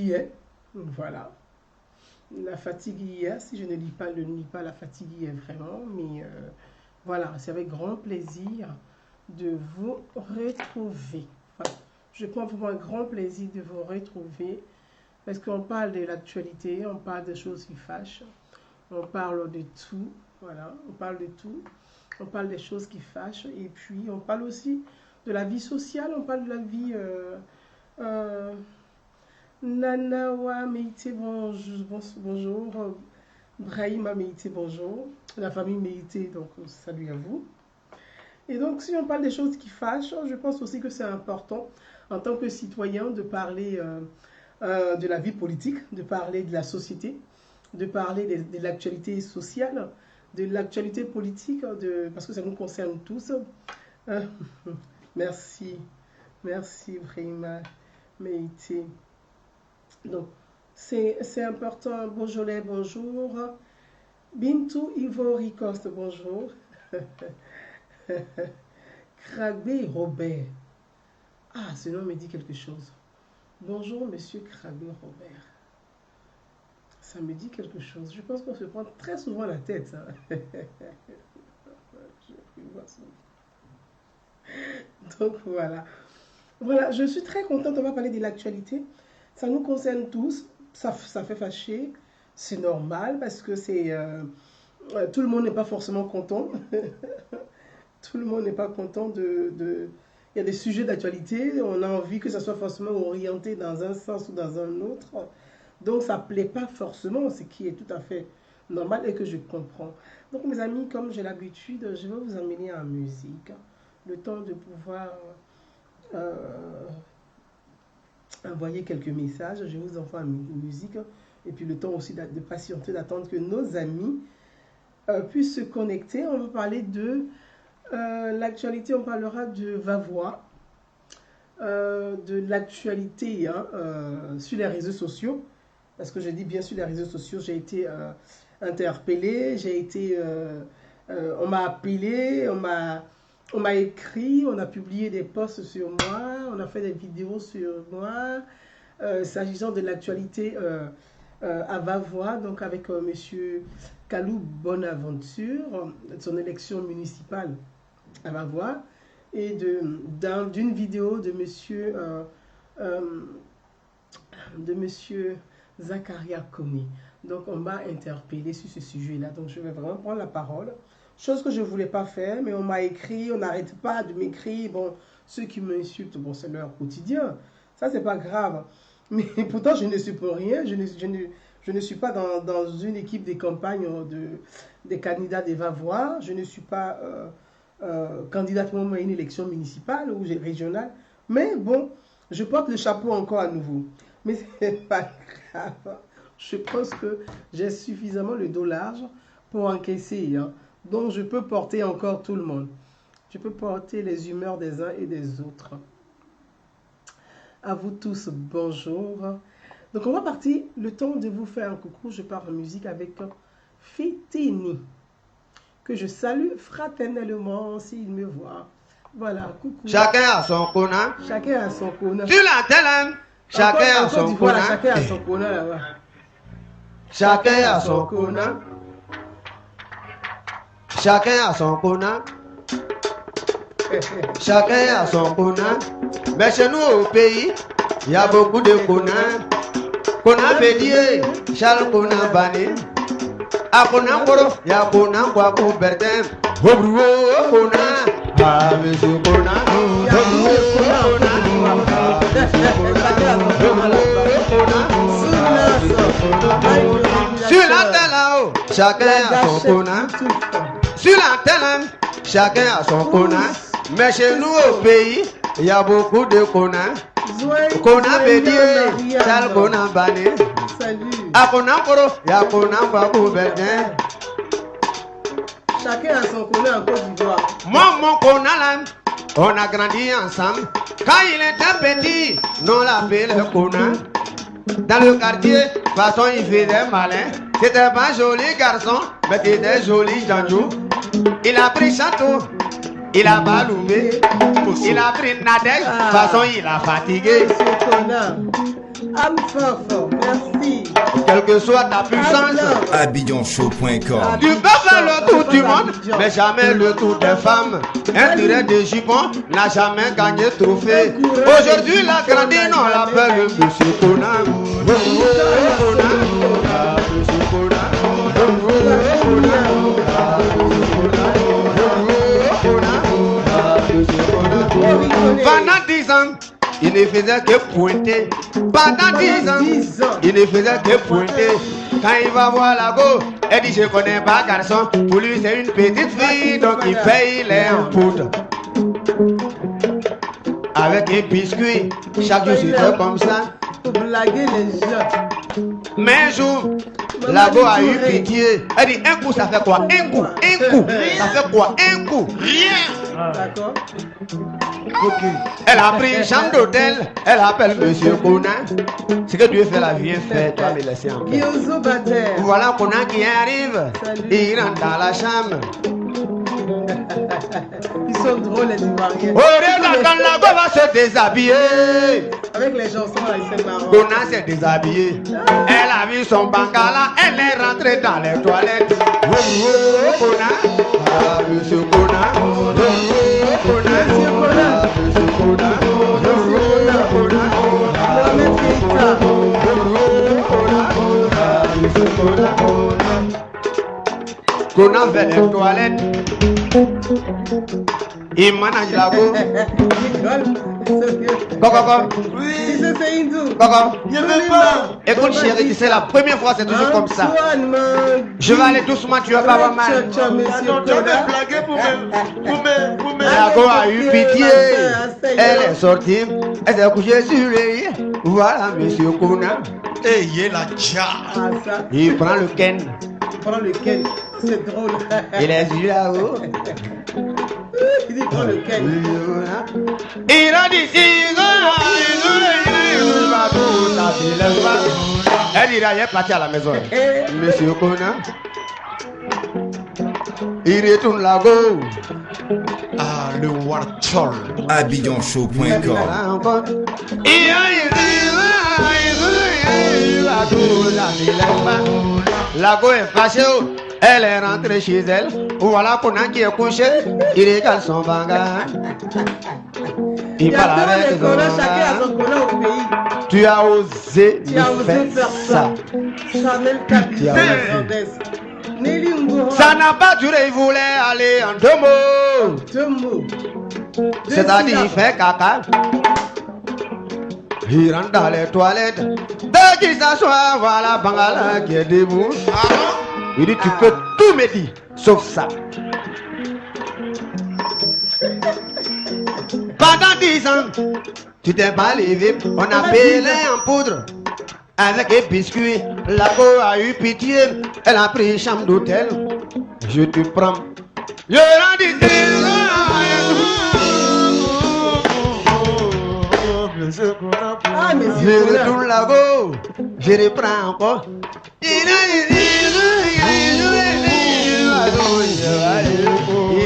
y est. Voilà. La fatigue y est. Si je ne lis pas, la fatigue y est vraiment. Mais voilà, c'est avec grand plaisir de vous retrouver. Voilà. Je prends vraiment un grand plaisir de vous retrouver parce qu'on parle de l'actualité, on parle des choses qui fâchent, on parle de tout. Voilà, on parle de tout. On parle des choses qui fâchent et puis on parle aussi de la vie sociale, on parle de la vie Nanawa Meïté, bonjour. Brahima Meïté, bonjour. La famille Meïté, donc salut à vous. Et donc, si on parle des choses qui fâchent, je pense aussi que c'est important en tant que citoyen de parler de la vie politique, de parler de la société, de parler de l'actualité sociale, de l'actualité politique, parce que ça nous concerne tous. Merci, merci Brahima Meïté. Donc, c'est important. Bonjour, bonjour. Bintou Ivo Ricoste, bonjour. Krabé Robert. Ah, ce nom me dit quelque chose. Bonjour, monsieur Krabé Robert. Ça me dit quelque chose. Je pense qu'on se prend très souvent la tête. Hein. Donc, voilà. Voilà, je suis très contente. On va parler de l'actualité. Ça nous concerne tous. Ça fait fâcher. C'est normal parce que tout le monde n'est pas forcément content. Tout le monde n'est pas content Il y a des sujets d'actualité. On a envie que ça soit forcément orienté dans un sens ou dans un autre. Donc, ça ne plaît pas forcément, ce qui est tout à fait normal et que je comprends. Donc, mes amis, comme j'ai l'habitude, je vais vous emmener en musique. Le temps de pouvoir envoyer quelques messages. Je vous envoie une musique. Et puis, le temps aussi de patienter, d'attendre que nos amis puissent se connecter. On va parler de l'actualité. On parlera de Vavoie. De l'actualité sur les réseaux sociaux. Parce que je dis bien sur les réseaux sociaux, j'ai été interpellée, on m'a appelé, on m'a écrit, on a publié des posts sur moi, on a fait des vidéos sur moi, s'agissant de l'actualité à Vavoie, donc avec monsieur Kalou Bonaventure, de son élection municipale à Vavoie, et d'une vidéo de monsieur Zakaria Koné. Donc, on m'a interpellé sur ce sujet-là. Donc, je vais vraiment prendre la parole. Chose que je ne voulais pas faire, mais on m'a écrit, on n'arrête pas de m'écrire. Bon, ceux qui m'insultent, bon, c'est leur quotidien. Ça, c'est pas grave. Mais pourtant, je ne suis pour rien. Je ne suis pas dans une équipe de campagne des candidats des Vavois. Je ne suis pas candidate à une élection municipale ou régionale. Mais bon, je porte le chapeau encore à nouveau. Mais c'est pas grave. Je pense que j'ai suffisamment le dos large pour encaisser. Hein. Donc, je peux porter encore tout le monde. Je peux porter les humeurs des uns et des autres. À vous tous, bonjour. Donc, on va partir. Le temps de vous faire un coucou. Je pars en musique avec Fitini, que je salue fraternellement s'il me voit. Voilà, coucou. Chacun a son Kona. Chacun a son Kona. Sur la télé, chacun a son Kona. Chacun a son Kona là-bas. Chacun a son Kona. Chacun a son Kona. Chacun a son Kona. Mais chez nous au pays, il y a beaucoup de Kona. Kona Bédié, Charles Kona Bané. A Kona Koro, il y a Kona Kwaku Bertin. Obruo Kona. Ah, monsieur Kona. Obruo Kona. Sur la télé, chacun a son Kona. Sur la télé, chacun a son Kona. Mais chez nous au pays, il y a beaucoup de Kona. Kona Bédié, Charles Kona Bané. A Kona Koro, il y a Kona Kwaku Bertin. Chacun a son Kona en Côte d'Ivoire. Moi, mon Kona là, on a grandi ensemble. Quand il était petit, nous l'appelait le Kona. Dans le quartier, de toute façon, il faisait malin. C'était pas un joli garçon, mais il était joli Janjou. Il a pris château, il a baloumé, il a pris Nadège, de toute façon il a fatigué. Monsieur Kona, âme fort, merci. Quelle que soit ta puissance, AbidjanShow.com. tu peux faire le tour du monde, mais jamais le tour des femmes. Un tiré de jupon n'a jamais gagné trophée. Aujourd'hui, la grandine, on l'appelle Monsieur Kona. Pendant 10 ans, il ne faisait que pointer. Pendant 10 ans, il ne faisait que pointer. Quand il va voir la go, elle dit je connais pas garçon. Pour lui c'est une petite fille, donc il paye les en poudre. Avec un biscuit, chaque jour c'était comme ça. Pour blaguer les gens. Mais un jour, la go a eu pitié. Elle dit un coup ça fait quoi? Un coup. Ça fait quoi? Un coup. Rien. D'accord. Elle a pris une chambre d'hôtel, elle appelle Monsieur Kona. Ce que Dieu fait la vie est fait, toi me laisser en paix. Gyozo Bater. Voilà Kona qui arrive, il rentre dans la chambre. Ils sont drôles les Ivoiriens. Au lieu d'entendre la go va se déshabiller. Avec les chansons là, ils sont marrants. Kona s'est déshabillée. Elle a vu son bangala, elle est rentrée dans les toilettes. Kona, Monsieur Kona, Monsieur Kona. Monsieur Kona, Mohamed Keita. Kona fait les toilettes. Il manage la go. Coco. Oui, c'est hindou. Coco. Je veux pas. Écoute chérie, c'est la première fois, c'est toujours comme ça. Je vais aller doucement, tu vas pas avoir mal. La go a eu pitié. Elle est sortie. Elle s'est couchée sur le lit. Voilà, Monsieur Kona. Il prend le ken. Prends lequel. C'est drôle. Il est sur là-haut. Il dit prends lequel. Il a dit elle dit il est parti à la maison. Monsieur Kona. Il retourne là-haut. Le Warchol. AbidjanShow.com. La go est fâchée, elle est rentrée chez elle. Voilà Kona qui est couché, il regarde son bagage. Il parle avec son chacun a bagage. son Kona au pays. Tu as osé Tu as me osé faire ça. Chanel capitaine Fernandez. Nelly Ngoro. Ça n'a pas duré, il voulait aller en 2 mots. 2 mots. C'est-à-dire, il fait caca. Il rentre dans les toilettes. Dès qu'il s'assoit, voilà Bangala qui est debout. Il dit, tu peux tout me dire, sauf ça. Pendant 10 ans, tu t'es pas levé. On a pelé en poudre. Avec un biscuit, la go a eu pitié. Elle a pris une chambre d'hôtel. Je te prends. Je rends du Ah, mais je retourne là-haut, je reprends encore. Il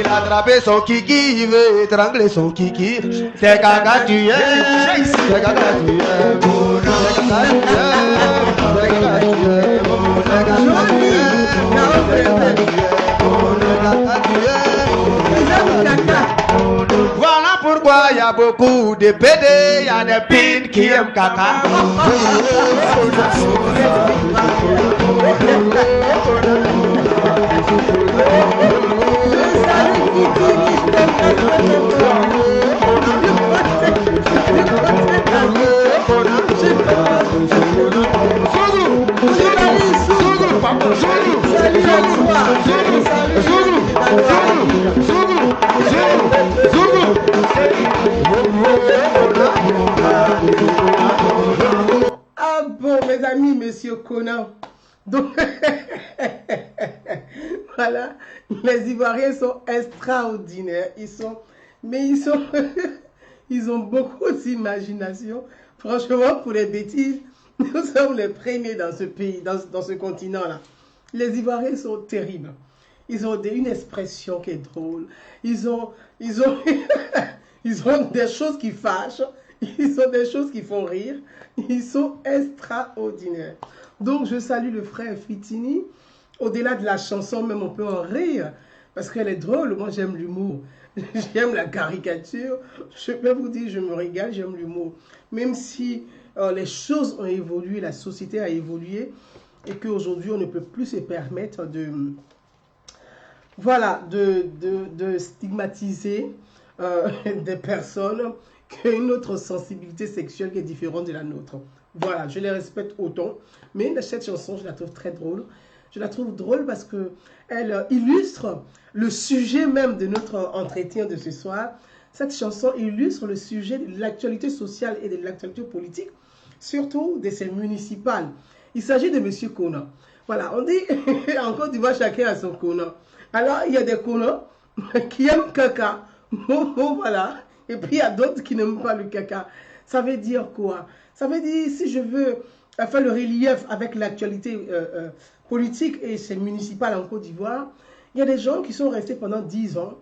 a attrapé son kiki, il veut étrangler son kiki. C'est caca tu es, c'est caca tu es, c'est caca tu es, c'est caca tu es, c'est caca tu es. Voilà pourquoi il y a beaucoup de PD, il y a des pins qui aiment caca. Ah bon, mes amis, Monsieur Kona. Donc, voilà, les Ivoiriens sont extraordinaires. Ils ont beaucoup d'imagination. Franchement, pour les bêtises, nous sommes les premiers dans ce pays, dans ce continent-là. Les Ivoiriens sont terribles. ils ont une expression qui est drôle. Ils ont, ils ont, ils ont des choses qui fâchent. Ils ont des choses qui font rire. Ils sont extraordinaires. Donc, je salue le frère Fitini. Au-delà de la chanson, même on peut en rire. Parce qu'elle est drôle. Moi, j'aime l'humour. J'aime la caricature. Je peux vous dire, je me régale, j'aime l'humour. Même si les choses ont évolué, la société a évolué, et qu'aujourd'hui, on ne peut plus se permettre de, voilà, de stigmatiser des personnes qui ont une autre sensibilité sexuelle qui est différente de la nôtre. Voilà, je les respecte autant. Mais cette chanson, je la trouve très drôle. Je la trouve drôle parce qu'elle illustre le sujet même de notre entretien de ce soir. Cette chanson illustre le sujet de l'actualité sociale et de l'actualité politique, surtout de ces municipales. Il s'agit de M. Kona. Voilà, on dit en Côte d'Ivoire, chacun a son Kona. Alors, il y a des Kona qui aiment caca. Voilà. Et puis, il y a d'autres qui n'aiment pas le caca. Ça veut dire quoi? Ça veut dire, si je veux faire le relief avec l'actualité politique et c'est municipal en Côte d'Ivoire, il y a des gens qui sont restés pendant 10 ans,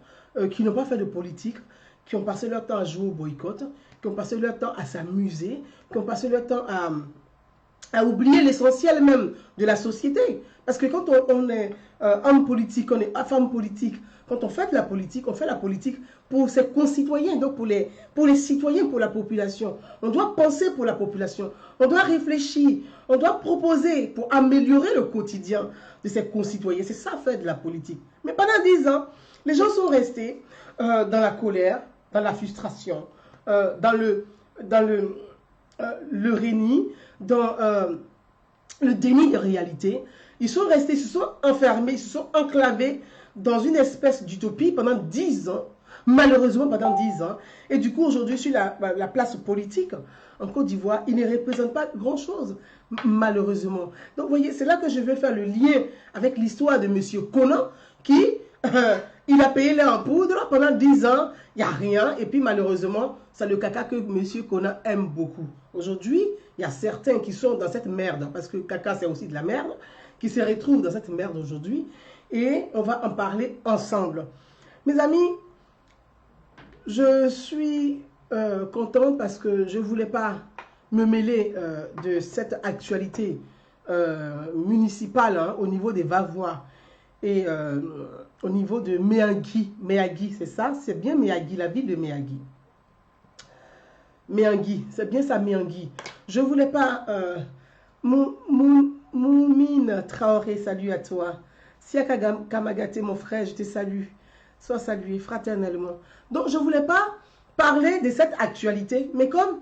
qui n'ont pas fait de politique, qui ont passé leur temps à jouer au boycott, qui ont passé leur temps à s'amuser, qui ont passé leur temps à oublier l'essentiel même de la société. Parce que quand on est homme politique, on est femme politique, quand on fait de la politique, on fait la politique pour ses concitoyens, donc pour les citoyens, pour la population. On doit penser pour la population, on doit réfléchir, on doit proposer pour améliorer le quotidien de ses concitoyens. C'est ça, faire de la politique. Mais pendant 10 ans, les gens sont restés dans la colère, dans la frustration, dans le reni, dans le déni de réalité. Ils sont restés, ils se sont enfermés, ils se sont enclavés dans une espèce d'utopie pendant 10 ans, malheureusement pendant 10 ans. Et du coup, aujourd'hui, sur la place politique, en Côte d'Ivoire, ils ne représentent pas grand-chose, malheureusement. Donc, vous voyez, c'est là que je vais faire le lien avec l'histoire de M. Kona, qui, il a payé l'air en poudre pendant 10 ans, il n'y a rien, et puis malheureusement, c'est le caca que M. Kona aime beaucoup. Aujourd'hui, il y a certains qui sont dans cette merde, parce que caca, c'est aussi de la merde, qui se retrouvent dans cette merde aujourd'hui, et on va en parler ensemble. Mes amis, je suis content parce que je ne voulais pas me mêler de cette actualité municipale au niveau des Vavois et au niveau de Méangui. Méangui, c'est ça? C'est bien Méangui, la ville de Méangui. Méangui, c'est bien ça, Méangui. Je ne voulais pas... Moumine Traoré, salut à toi. Siaka Kamagate, mon frère, je te salue. Sois salué fraternellement. Donc, je ne voulais pas parler de cette actualité, mais comme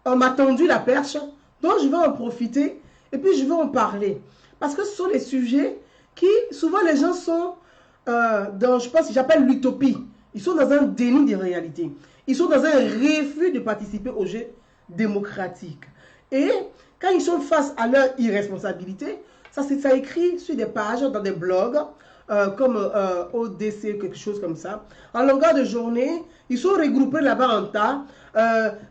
on m'a tendu la perche, donc je vais en profiter et puis je vais en parler. Parce que ce sont les sujets qui, souvent les gens sont dans, je pense que j'appelle l'utopie. Ils sont dans un déni de réalité. Ils sont dans un refus de participer au jeu démocratique. Et quand ils sont face à leur irresponsabilité, ça écrit sur des pages, dans des blogs, comme ODC, quelque chose comme ça. En longueur de journée, ils sont regroupés là-bas en tas,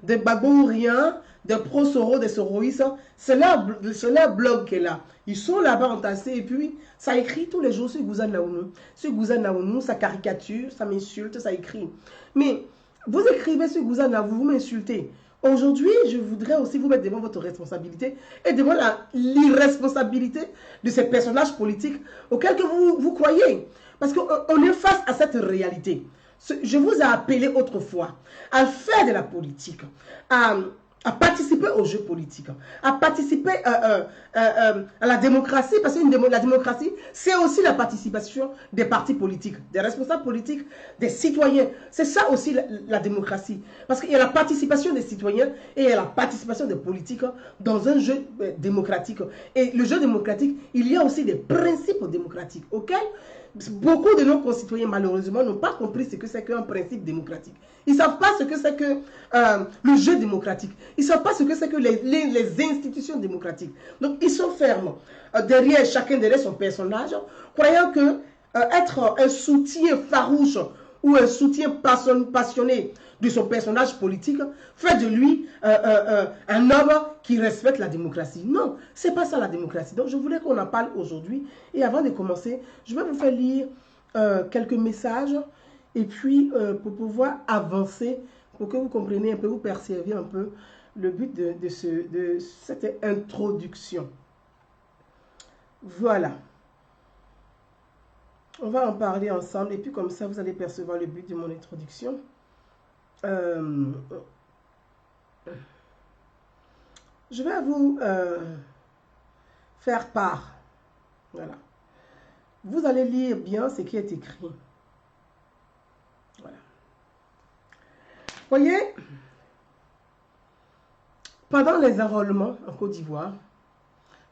des bagouriens, des pro-Soro, des soroïstes. C'est leur blog qui est là. Ils sont là-bas entassés et puis ça écrit tous les jours sur Gouza Naounou. Sur Gouza Naounou, ça caricature, ça m'insulte, ça écrit. Mais vous écrivez sur Gouza Naounou, vous m'insultez. Aujourd'hui, je voudrais aussi vous mettre devant votre responsabilité et devant l'irresponsabilité de ces personnages politiques auxquels que vous croyez. Parce qu'on est face à cette réalité. Je vous ai appelé autrefois à faire de la politique, à participer aux jeux politiques, à participer à la démocratie, parce que la démocratie, c'est aussi la participation des partis politiques, des responsables politiques, des citoyens. C'est ça aussi la démocratie. Parce qu'il y a la participation des citoyens et il y a la participation des politiques dans un jeu démocratique. Et le jeu démocratique, il y a aussi des principes démocratiques auxquels beaucoup de nos concitoyens, malheureusement, n'ont pas compris ce que c'est qu'un principe démocratique. Ils ne savent pas ce que c'est que le jeu démocratique. Ils ne savent pas ce que c'est que les institutions démocratiques. Donc, ils sont fermes derrière chacun derrière son personnage, croyant que être un soutien farouche ou un soutien passionné de son personnage politique fait de lui un homme qui respecte la démocratie. Non, ce n'est pas ça la démocratie. Donc je voulais qu'on en parle aujourd'hui. Et avant de commencer, je vais vous faire lire quelques messages et puis pour pouvoir avancer, pour que vous compreniez un peu, vous perceviez un peu le but de cette introduction. Voilà. On va en parler ensemble et puis comme ça, vous allez percevoir le but de mon introduction. Je vais vous faire part. Voilà. Vous allez lire bien ce qui est écrit. Voilà. Voyez, pendant les enrôlements en Côte d'Ivoire,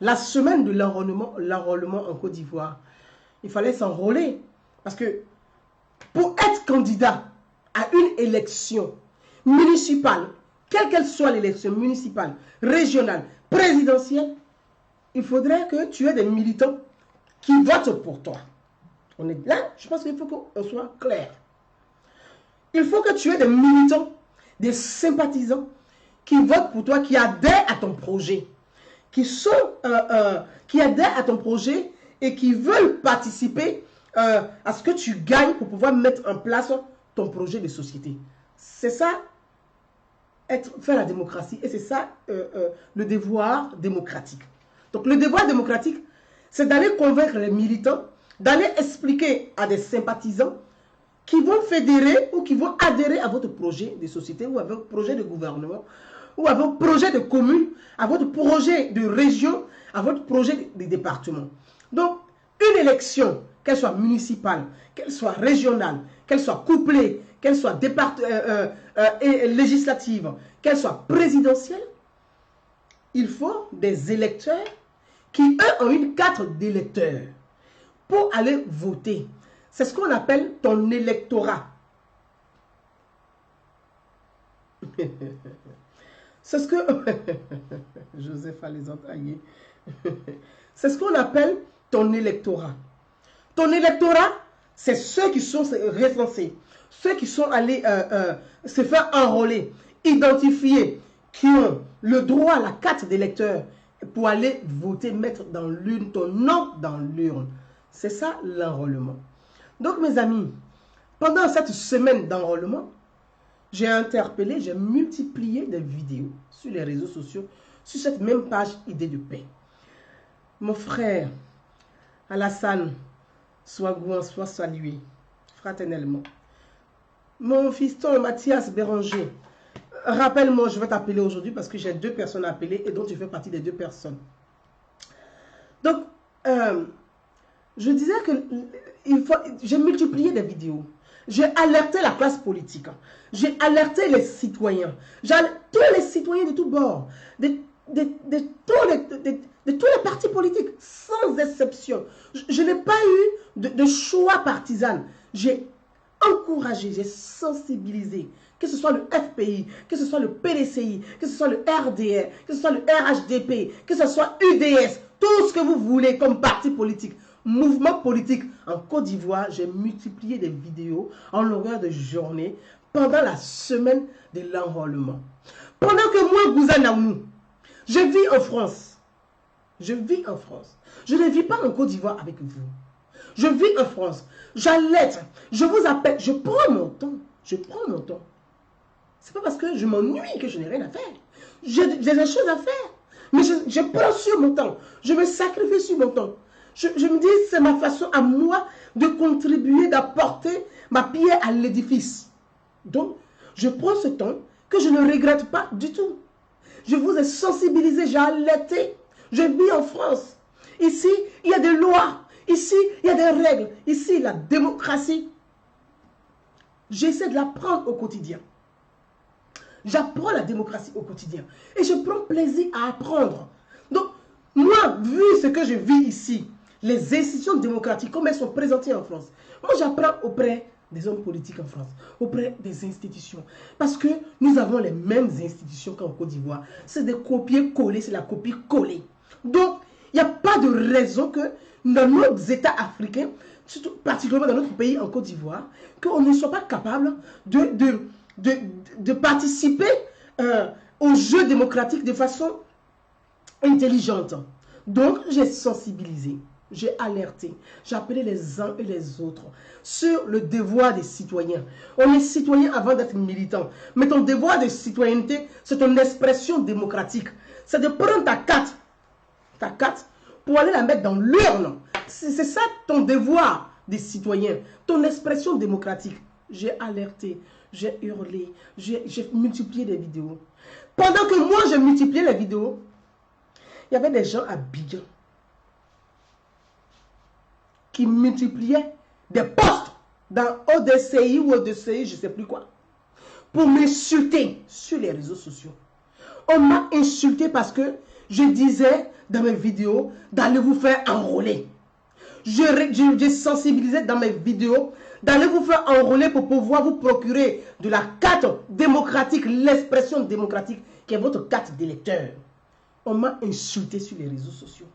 la semaine de l'enrôlement en Côte d'Ivoire, il fallait s'enrôler. Parce que pour être candidat à une élection municipale, quelle qu'elle soit l'élection municipale, régionale, présidentielle, il faudrait que tu aies des militants qui votent pour toi. On est là, je pense qu'il faut qu'on soit clair. Il faut que tu aies des militants, des sympathisants qui votent pour toi, qui adhèrent à ton projet, qui adhèrent à ton projet et qui veulent participer à ce que tu gagnes pour pouvoir mettre en place ton projet de société. C'est ça, faire la démocratie, et c'est ça le devoir démocratique. Donc le devoir démocratique, c'est d'aller convaincre les militants, d'aller expliquer à des sympathisants qui vont fédérer ou qui vont adhérer à votre projet de société ou à votre projet de gouvernement ou à votre projet de commune, à votre projet de région, à votre projet de département. Donc, une élection, qu'elle soit municipale, qu'elle soit régionale, qu'elle soit couplée, qu'elle soit législative, qu'elle soit présidentielle, il faut des électeurs qui, eux, ont une carte d'électeur pour aller voter. C'est ce qu'on appelle ton électorat. C'est ce que... Joseph a les entaillés. C'est ce qu'on appelle ton électorat. Ton électorat, c'est ceux qui sont recensés, ceux qui sont allés se faire enrôler, identifier, qui ont le droit à la carte d'électeur pour aller voter, mettre dans l'urne, ton nom dans l'urne. C'est ça l'enrôlement. Donc mes amis, pendant cette semaine d'enrôlement, j'ai interpellé, j'ai multiplié des vidéos sur les réseaux sociaux, sur cette même page Idée de paix. Mon frère Alassane, soit salué fraternellement. Mon fiston Mathias Béranger, rappelle-moi, je vais t'appeler aujourd'hui parce que j'ai 2 personnes à appeler et donc tu fais partie des 2 personnes. Donc, je disais que j'ai multiplié des vidéos. J'ai alerté la classe politique. J'ai alerté les citoyens. Tous les citoyens de tous bords, de tous les partis politiques, sans exception. Je n'ai pas eu de choix partisan. J'ai encouragé, j'ai sensibilisé, que ce soit le FPI, que ce soit le PDCI, que ce soit le RDR, que ce soit le RHDP, que ce soit UDS, tout ce que vous voulez comme parti politique, mouvement politique en Côte d'Ivoire, j'ai multiplié des vidéos en longueur de journée pendant la semaine de l'enrôlement. Pendant que moi, Gouza Naoumou, je vis en France. Je vis en France. Je ne vis pas en Côte d'Ivoire avec vous. Je vis en France. J'alerte. Je vous appelle. Je prends mon temps. Je prends mon temps. C'est pas parce que je m'ennuie que je n'ai rien à faire. J'ai des choses à faire. Mais je prends sur mon temps. Je me sacrifie sur mon temps. Je me dis, c'est ma façon à moi de contribuer, d'apporter ma pierre à l'édifice. Donc, je prends ce temps que je ne regrette pas du tout. Je vous ai sensibilisé, j'ai alerté. Je vis en France. Ici, il y a des lois. Ici, il y a des règles. Ici, la démocratie. J'essaie de l'apprendre au quotidien. J'apprends la démocratie au quotidien. Et je prends plaisir à apprendre. Donc, moi, vu ce que je vis ici, les institutions démocratiques, comme elles sont présentées en France, moi, j'apprends auprès des hommes politiques en France, auprès des institutions. Parce que nous avons les mêmes institutions qu'en Côte d'Ivoire. C'est des copier-coller, c'est la copie-coller. Donc, il n'y a pas de raison que dans nos États africains, surtout particulièrement dans notre pays en Côte d'Ivoire, qu'on ne soit pas capable de participer au jeu démocratique de façon intelligente. Donc, j'ai sensibilisé. j'ai alerté, j'ai appelé les uns et les autres sur le devoir des citoyens. On est citoyen avant d'être militant. Mais ton devoir de citoyenneté, c'est ton expression démocratique. C'est de prendre ta carte, pour aller la mettre dans l'urne. C'est ça ton devoir des citoyens, ton expression démocratique. J'ai alerté, j'ai hurlé, j'ai multiplié des vidéos. Pendant que moi, je multipliais les vidéos, il y avait des gens à Abidjan qui multipliaient des posts dans ODCI ou ODCI, je ne sais plus quoi, pour m'insulter sur les réseaux sociaux. On m'a insulté parce que je disais dans mes vidéos d'aller vous faire enrôler. Je sensibilisais dans mes vidéos d'aller vous faire enrôler pour pouvoir vous procurer de la carte démocratique, l'expression démocratique qui est votre carte d'électeur. On m'a insulté sur les réseaux sociaux.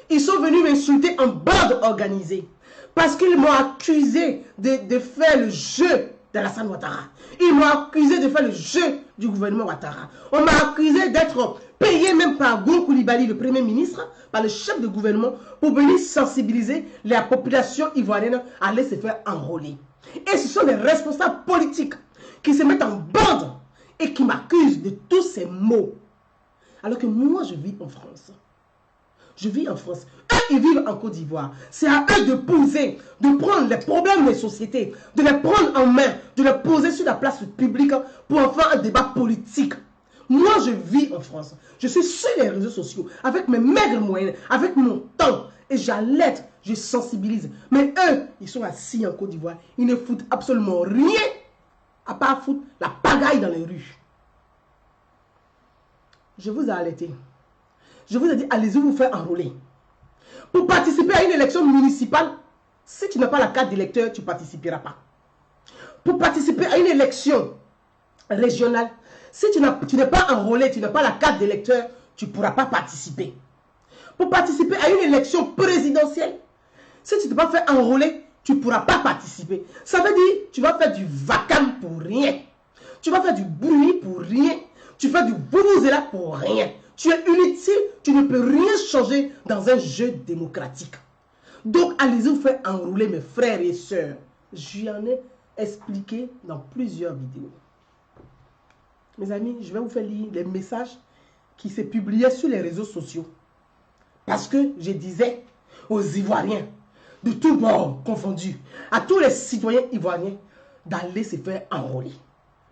Ils sont venus m'insulter en bande organisée parce qu'ils m'ont accusé de faire le jeu d'Alassane Ouattara. Ils m'ont accusé de faire le jeu du gouvernement Ouattara. On m'a accusé d'être payé même par Gon Coulibaly, le Premier ministre, par le chef de gouvernement, pour venir sensibiliser la population ivoirienne à aller se faire enrôler. Et ce sont des responsables politiques qui se mettent en bande et qui m'accusent de tous ces maux. Alors que moi, je vis en France. Je vis en France. Eux, ils vivent en Côte d'Ivoire. C'est à eux de poser, de prendre les problèmes des sociétés, de les prendre en main, de les poser sur la place publique pour en faire un débat politique. Moi, je vis en France. Je suis sur les réseaux sociaux avec mes maigres moyens, avec mon temps. Et j'alerte, je sensibilise. Mais eux, ils sont assis en Côte d'Ivoire. Ils ne foutent absolument rien à part foutre la pagaille dans les rues. Je vous ai alerté. Je vous ai dit, allez-y vous faire enrôler. Pour participer à une élection municipale, si tu n'as pas la carte d'électeur, tu ne participeras pas. Pour participer à une élection régionale, si tu n'es pas enrôlé, tu n'as pas la carte d'électeur, tu ne pourras pas participer. Pour participer à une élection présidentielle, si tu ne t'es pas fait enrôler, tu ne pourras pas participer. Ça veut dire tu vas faire du vacarme pour rien. Tu vas faire du bruit pour rien. Tu fais du boubou-zéla pour rien. Tu es inutile, tu ne peux rien changer dans un jeu démocratique. Donc, allez-y vous faire enrôler mes frères et sœurs. J'en ai expliqué dans plusieurs vidéos. Mes amis, je vais vous faire lire les messages qui se publiaient sur les réseaux sociaux. Parce que je disais aux Ivoiriens, de tous bords confondus, à tous les citoyens ivoiriens, d'aller se faire enrôler.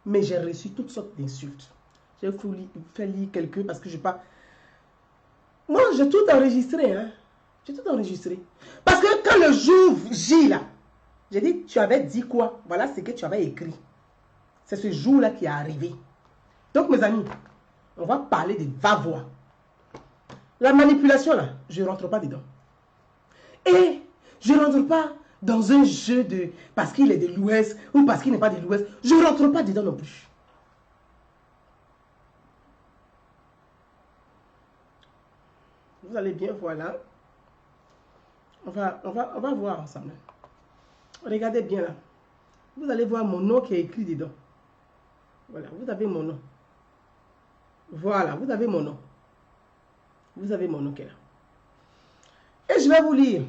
Mais j'ai reçu toutes sortes d'insultes. Je vais vous faire lire quelques parce que je n'ai pas... Moi, j'ai tout enregistré. Hein? J'ai tout enregistré. Parce que quand le jour J, là, j'ai dit, tu avais dit quoi? Voilà ce que tu avais écrit. C'est ce jour-là qui est arrivé. Donc, mes amis, on va parler de va-voix. La manipulation, là, je ne rentre pas dedans. Et je ne rentre pas dans un jeu de... parce qu'il est de l'Ouest ou parce qu'il n'est pas de l'Ouest. Je ne rentre pas dedans non plus. Vous allez bien, voilà. On va voir ensemble. Regardez bien là. Vous allez voir mon nom qui est écrit dedans. Voilà, vous avez mon nom. Voilà, vous avez mon nom. Vous avez mon nom qui est là. Et je vais vous lire.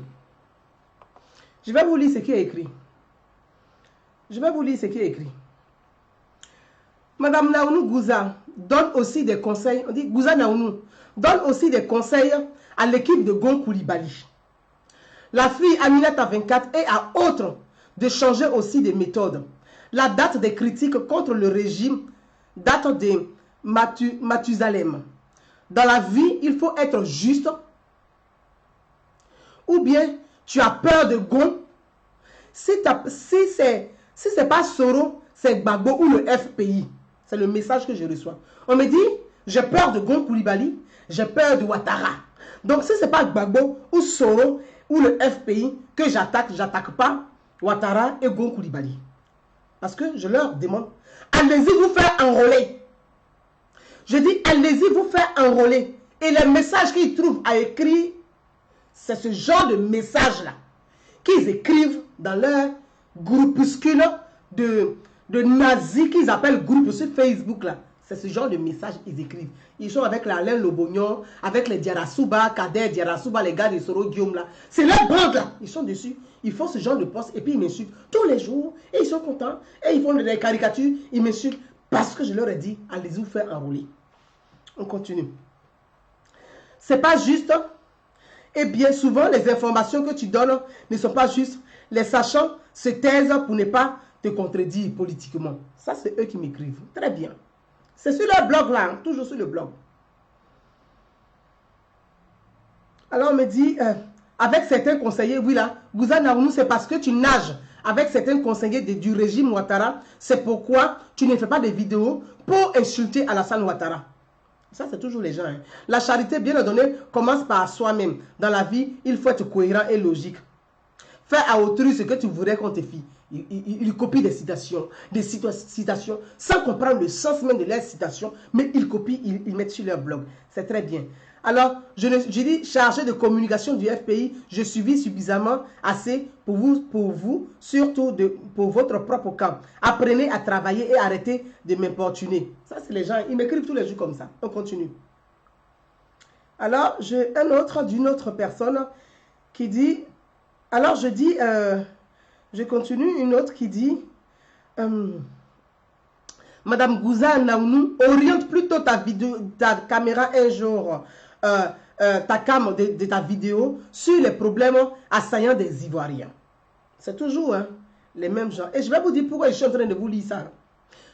Je vais vous lire ce qui est écrit. Je vais vous lire ce qui est écrit. Madame Naounou Gouza donne aussi des conseils. On dit Gouza Naounou donne aussi des conseils à l'équipe de Gon Coulibaly. La fille Aminata 24 et à autres de changer aussi des méthodes. La date des critiques contre le régime date de Mathusalem. Dans la vie, il faut être juste. Ou bien, tu as peur de Gon. Si c'est pas Soro, c'est Gbagbo ou le FPI. C'est le message que je reçois. On me dit, j'ai peur de Gon Coulibaly, j'ai peur de Ouattara. Donc, si ce n'est pas Gbagbo ou Soro ou le FPI que j'attaque, je n'attaque pas Ouattara et Gon Coulibaly. Parce que je leur demande, allez-y vous faire enrôler. Je dis, allez-y vous faire enrôler. Et les messages qu'ils trouvent à écrire, c'est ce genre de messages-là qu'ils écrivent dans leur groupuscule de nazis qu'ils appellent groupe sur Facebook là. C'est ce genre de message qu'ils écrivent. Ils sont avec la Alain Lobognon, avec les Diarasuba, Kader, Diarasuba, les gars de Soro Guillaume là. C'est leur bande là. Ils sont dessus. Ils font ce genre de poste et puis ils m'insultent tous les jours. Et ils sont contents. Et ils font des caricatures. Ils m'insultent parce que je leur ai dit, allez-y vous faire enrouler. On continue. C'est pas juste. Et bien souvent, les informations que tu donnes ne sont pas justes. Les sachants se taisent pour ne pas te contredire politiquement. Ça, c'est eux qui m'écrivent. Très bien. C'est sur leur blog là, hein, toujours sur le blog. Alors on me dit, avec certains conseillers, oui là, Gouza Naounou, c'est parce que tu nages avec certains conseillers du régime Ouattara. C'est pourquoi tu ne fais pas de vidéos pour insulter Alassane Ouattara. Ça, c'est toujours les gens. Hein. La charité, bien ordonnée, commence par soi-même. Dans la vie, il faut être cohérent et logique. Fais à autrui ce que tu voudrais qu'on te fie. Il copie des citations, sans comprendre le sens même de leurs citations, mais ils copient, ils mettent sur leur blog. C'est très bien. Alors, je dis, chargé de communication du FPI, je suivis suffisamment assez pour vous surtout pour votre propre camp. Apprenez à travailler et arrêtez de m'importuner. Ça, c'est les gens, ils m'écrivent tous les jours comme ça. On continue. Alors, j'ai un autre d'une autre personne qui dit, alors je dis... je continue, une autre qui dit Madame Gouza Naounou, oriente plutôt ta caméra un jour, ta cam de ta vidéo sur les problèmes assaillants des Ivoiriens. C'est toujours hein, les mêmes gens. Et je vais vous dire pourquoi je suis en train de vous lire ça.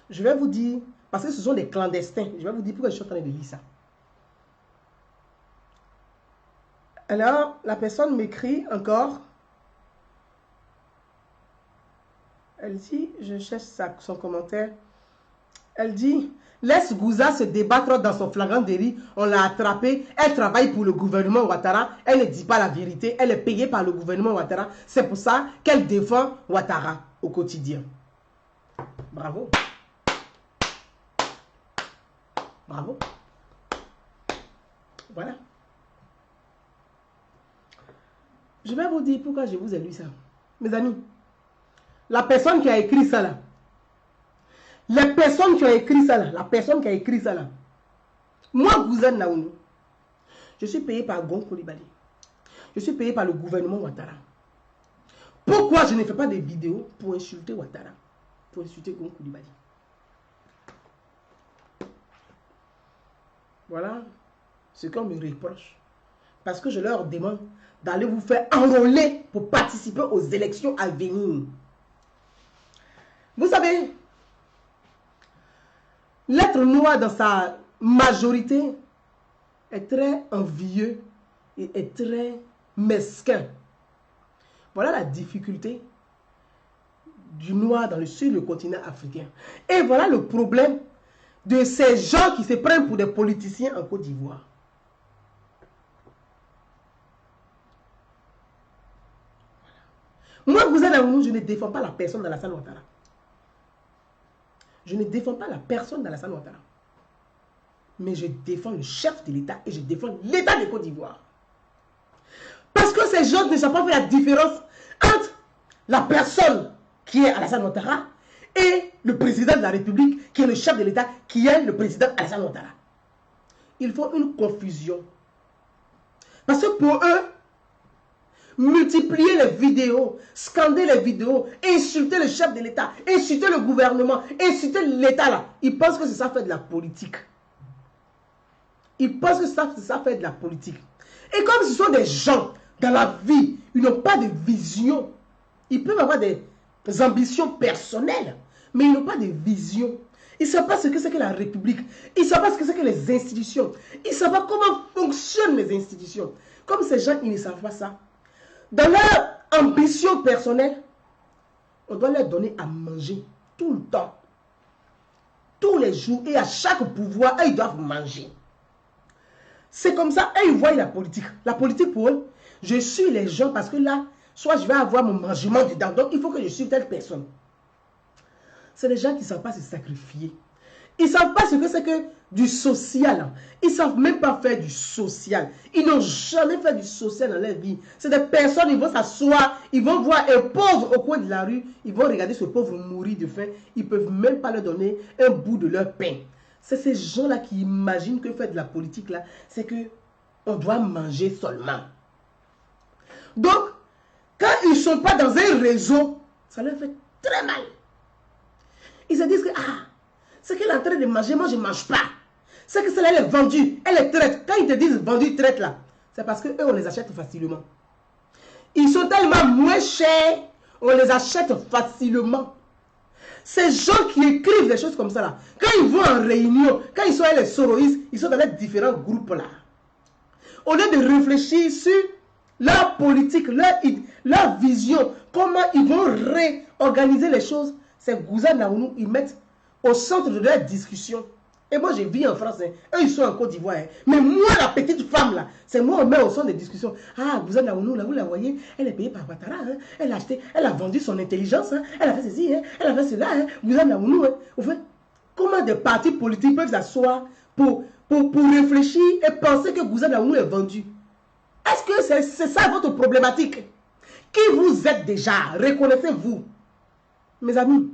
Je vais vous dire, parce que ce sont des clandestins, je vais vous dire pourquoi je suis en train de lire ça. Alors, la personne m'écrit encore. Elle dit, je cherche son commentaire. Elle dit, laisse Gouza se débattre dans son flagrant délit. On l'a attrapée. Elle travaille pour le gouvernement Ouattara. Elle ne dit pas la vérité. Elle est payée par le gouvernement Ouattara. C'est pour ça qu'elle défend Ouattara au quotidien. Bravo. Bravo. Voilà. Je vais vous dire pourquoi je vous ai lu ça. Mes amis. La personne qui a écrit ça là, les personnes qui ont écrit ça là, la personne qui a écrit ça là, moi, Gouza Naounou, je suis payé par Gon Coulibaly. Je suis payé par le gouvernement Ouattara. Pourquoi je ne fais pas des vidéos pour insulter Ouattara, pour insulter Gon Coulibaly? Voilà ce qu'on me reproche. Parce que je leur demande d'aller vous faire enrôler pour participer aux élections à venir. Vous savez, l'être noir dans sa majorité est très envieux et est très mesquin. Voilà la difficulté du noir sur le continent africain. Et voilà le problème de ces gens qui se prennent pour des politiciens en Côte d'Ivoire. Moi, vous êtes je ne défends pas la personne d'Alassane Ouattara. Je ne défends pas la personne d'Alassane Ouattara. Mais je défends le chef de l'État et je défends l'État de Côte d'Ivoire. Parce que ces gens ne savent pas faire la différence entre la personne qui est Alassane Ouattara et le président de la République qui est le chef de l'État qui est le président Alassane Ouattara. Ils font une confusion. Parce que pour eux, multiplier les vidéos, scander les vidéos, insulter le chef de l'État, insulter le gouvernement, insulter l'État là. Ils pensent que c'est ça fait de la politique. Ils pensent que ça fait de la politique. Et comme ce sont des gens dans la vie, ils n'ont pas de vision. Ils peuvent avoir des ambitions personnelles, mais ils n'ont pas de vision. Ils ne savent pas ce que c'est que la République. Ils ne savent pas ce que c'est que les institutions. Ils ne savent pas comment fonctionnent les institutions. Comme ces gens, ils ne savent pas ça. Dans leur ambition personnelle, on doit leur donner à manger tout le temps. Tous les jours et à chaque pouvoir, ils doivent manger. C'est comme ça, ils voient la politique. La politique pour eux, je suis les gens parce que là, soit je vais avoir mon mangement dedans, donc il faut que je suive telle personne. C'est les gens qui ne savent pas se sacrifier. Ils ne savent pas ce que c'est que du social. Ils ne savent même pas faire du social. Ils n'ont jamais fait du social dans leur vie. C'est des personnes, ils vont s'asseoir, ils vont voir un pauvre au coin de la rue, ils vont regarder ce pauvre mourir de faim. Ils ne peuvent même pas leur donner un bout de leur pain. C'est ces gens-là qui imaginent que faire de la politique, là, c'est que on doit manger seulement. Donc, quand ils ne sont pas dans un réseau, ça leur fait très mal. Ils se disent que, ah, ce qu'elle est en train de manger, moi je ne mange pas. C'est que celle-là, elle est vendue, elle est traite. Quand ils te disent vendue, traite là, c'est parce qu'eux, on les achète facilement. Ils sont tellement moins chers, on les achète facilement. Ces gens qui écrivent des choses comme ça là, quand ils vont en réunion, quand ils sont avec les soroïstes, ils sont dans les différents groupes là. Au lieu de réfléchir sur leur politique, leur vision, comment ils vont réorganiser les choses, c'est Gouza Naounou, ils mettent au centre de leur discussion. Et moi, je vis en France, hein. Eux, ils sont en Côte d'Ivoire. Hein. Mais moi, la petite femme, là, c'est moi, on met au centre des discussions. Ah, Gouza Naounou, là, vous la voyez, elle est payée par Ouattara. Hein. Elle a acheté, elle a vendu son intelligence. Hein. Elle a fait ceci, hein. Elle a fait cela. Hein. Gouza Naounou, hein. Au fait, comment des partis politiques peuvent s'asseoir pour réfléchir et penser que Gouza Naounou est vendu? Est-ce que c'est ça votre problématique? Qui vous êtes déjà? Reconnaissez-vous. Mes amis,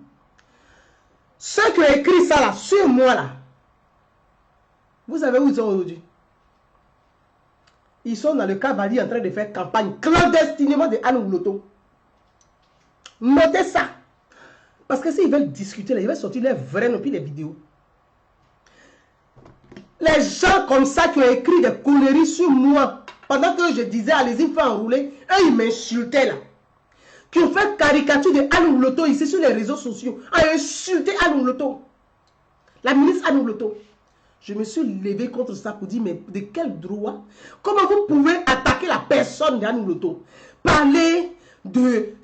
ceux qui ont écrit ça là, sur moi là, vous savez où ils sont aujourd'hui? Ils sont dans le Cavalier en train de faire campagne clandestinement de Anne Ouloto. Notez ça. Parce que s'ils veulent discuter, là, ils veulent sortir les vrais noms puis les vidéos. Les gens comme ça qui ont écrit des conneries sur moi, pendant que je disais allez-y, me faire enrouler, eux ils m'insultaient là. Qui ont fait caricature de Anne Ouloto ici sur les réseaux sociaux, a insulté Anne Ouloto. La ministre Anne Ouloto. Je me suis levé contre ça pour dire, mais de quel droit? Comment vous pouvez attaquer la personne d'Anne Ouloto? Parler de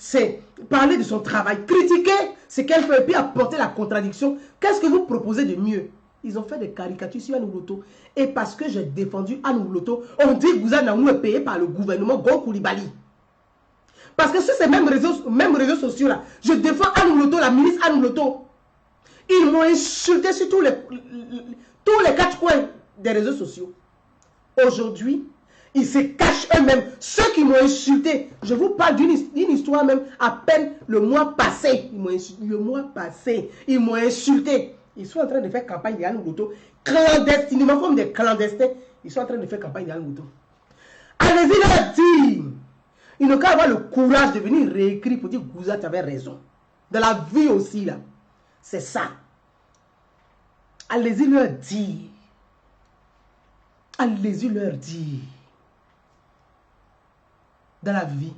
son travail, critiquer ce qu'elle fait et puis apporter la contradiction. Qu'est-ce que vous proposez de mieux? Ils ont fait des caricatures sur Anne Ouloto. Et parce que j'ai défendu Anne Ouloto, on dit que Gouza Naounou est payé par le gouvernement Gon Coulibaly. Parce que sur ces mêmes réseaux sociaux là, je défends Anne Ouloto, la ministre Anne Ouloto. Ils m'ont insulté sur tous les quatre coins des réseaux sociaux. Aujourd'hui, ils se cachent eux-mêmes. Ceux qui m'ont insulté, je vous parle d'une histoire même, à peine le mois passé. Ils m'ont insulté. Ils sont en train de faire campagne d'Anne Ouloto. Clandestinement, comme des clandestins. Ils sont en train de faire campagne d'Anne Ouloto. Allez-y leur dire. Ils n'ont qu'à avoir le courage de venir réécrire pour dire Gouza, tu avais raison. Dans la vie aussi, là. C'est ça. Allez-y leur dire. Allez-y leur dire. Dans la vie,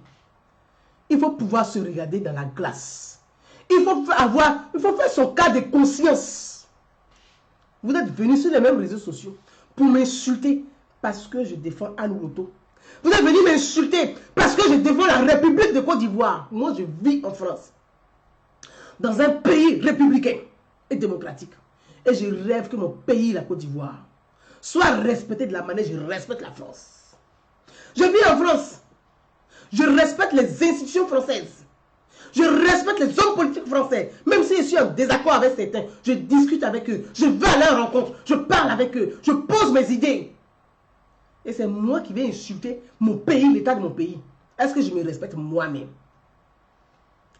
il faut pouvoir se regarder dans la glace. Il faut faire son cas de conscience. Vous êtes venus sur les mêmes réseaux sociaux pour m'insulter parce que je défends Anne Ouloto. Vous êtes venus m'insulter parce que je défends la République de Côte d'Ivoire. Moi, je vis en France. Dans un pays républicain et démocratique. Et je rêve que mon pays, la Côte d'Ivoire, soit respecté de la manière dont je respecte la France. Je vis en France. Je respecte les institutions françaises. Je respecte les hommes politiques français. Même si je suis en désaccord avec certains, je discute avec eux. Je vais à leur rencontre. Je parle avec eux. Je pose mes idées. Et c'est moi qui vais insulter mon pays, l'état de mon pays. Est-ce que je me respecte moi-même?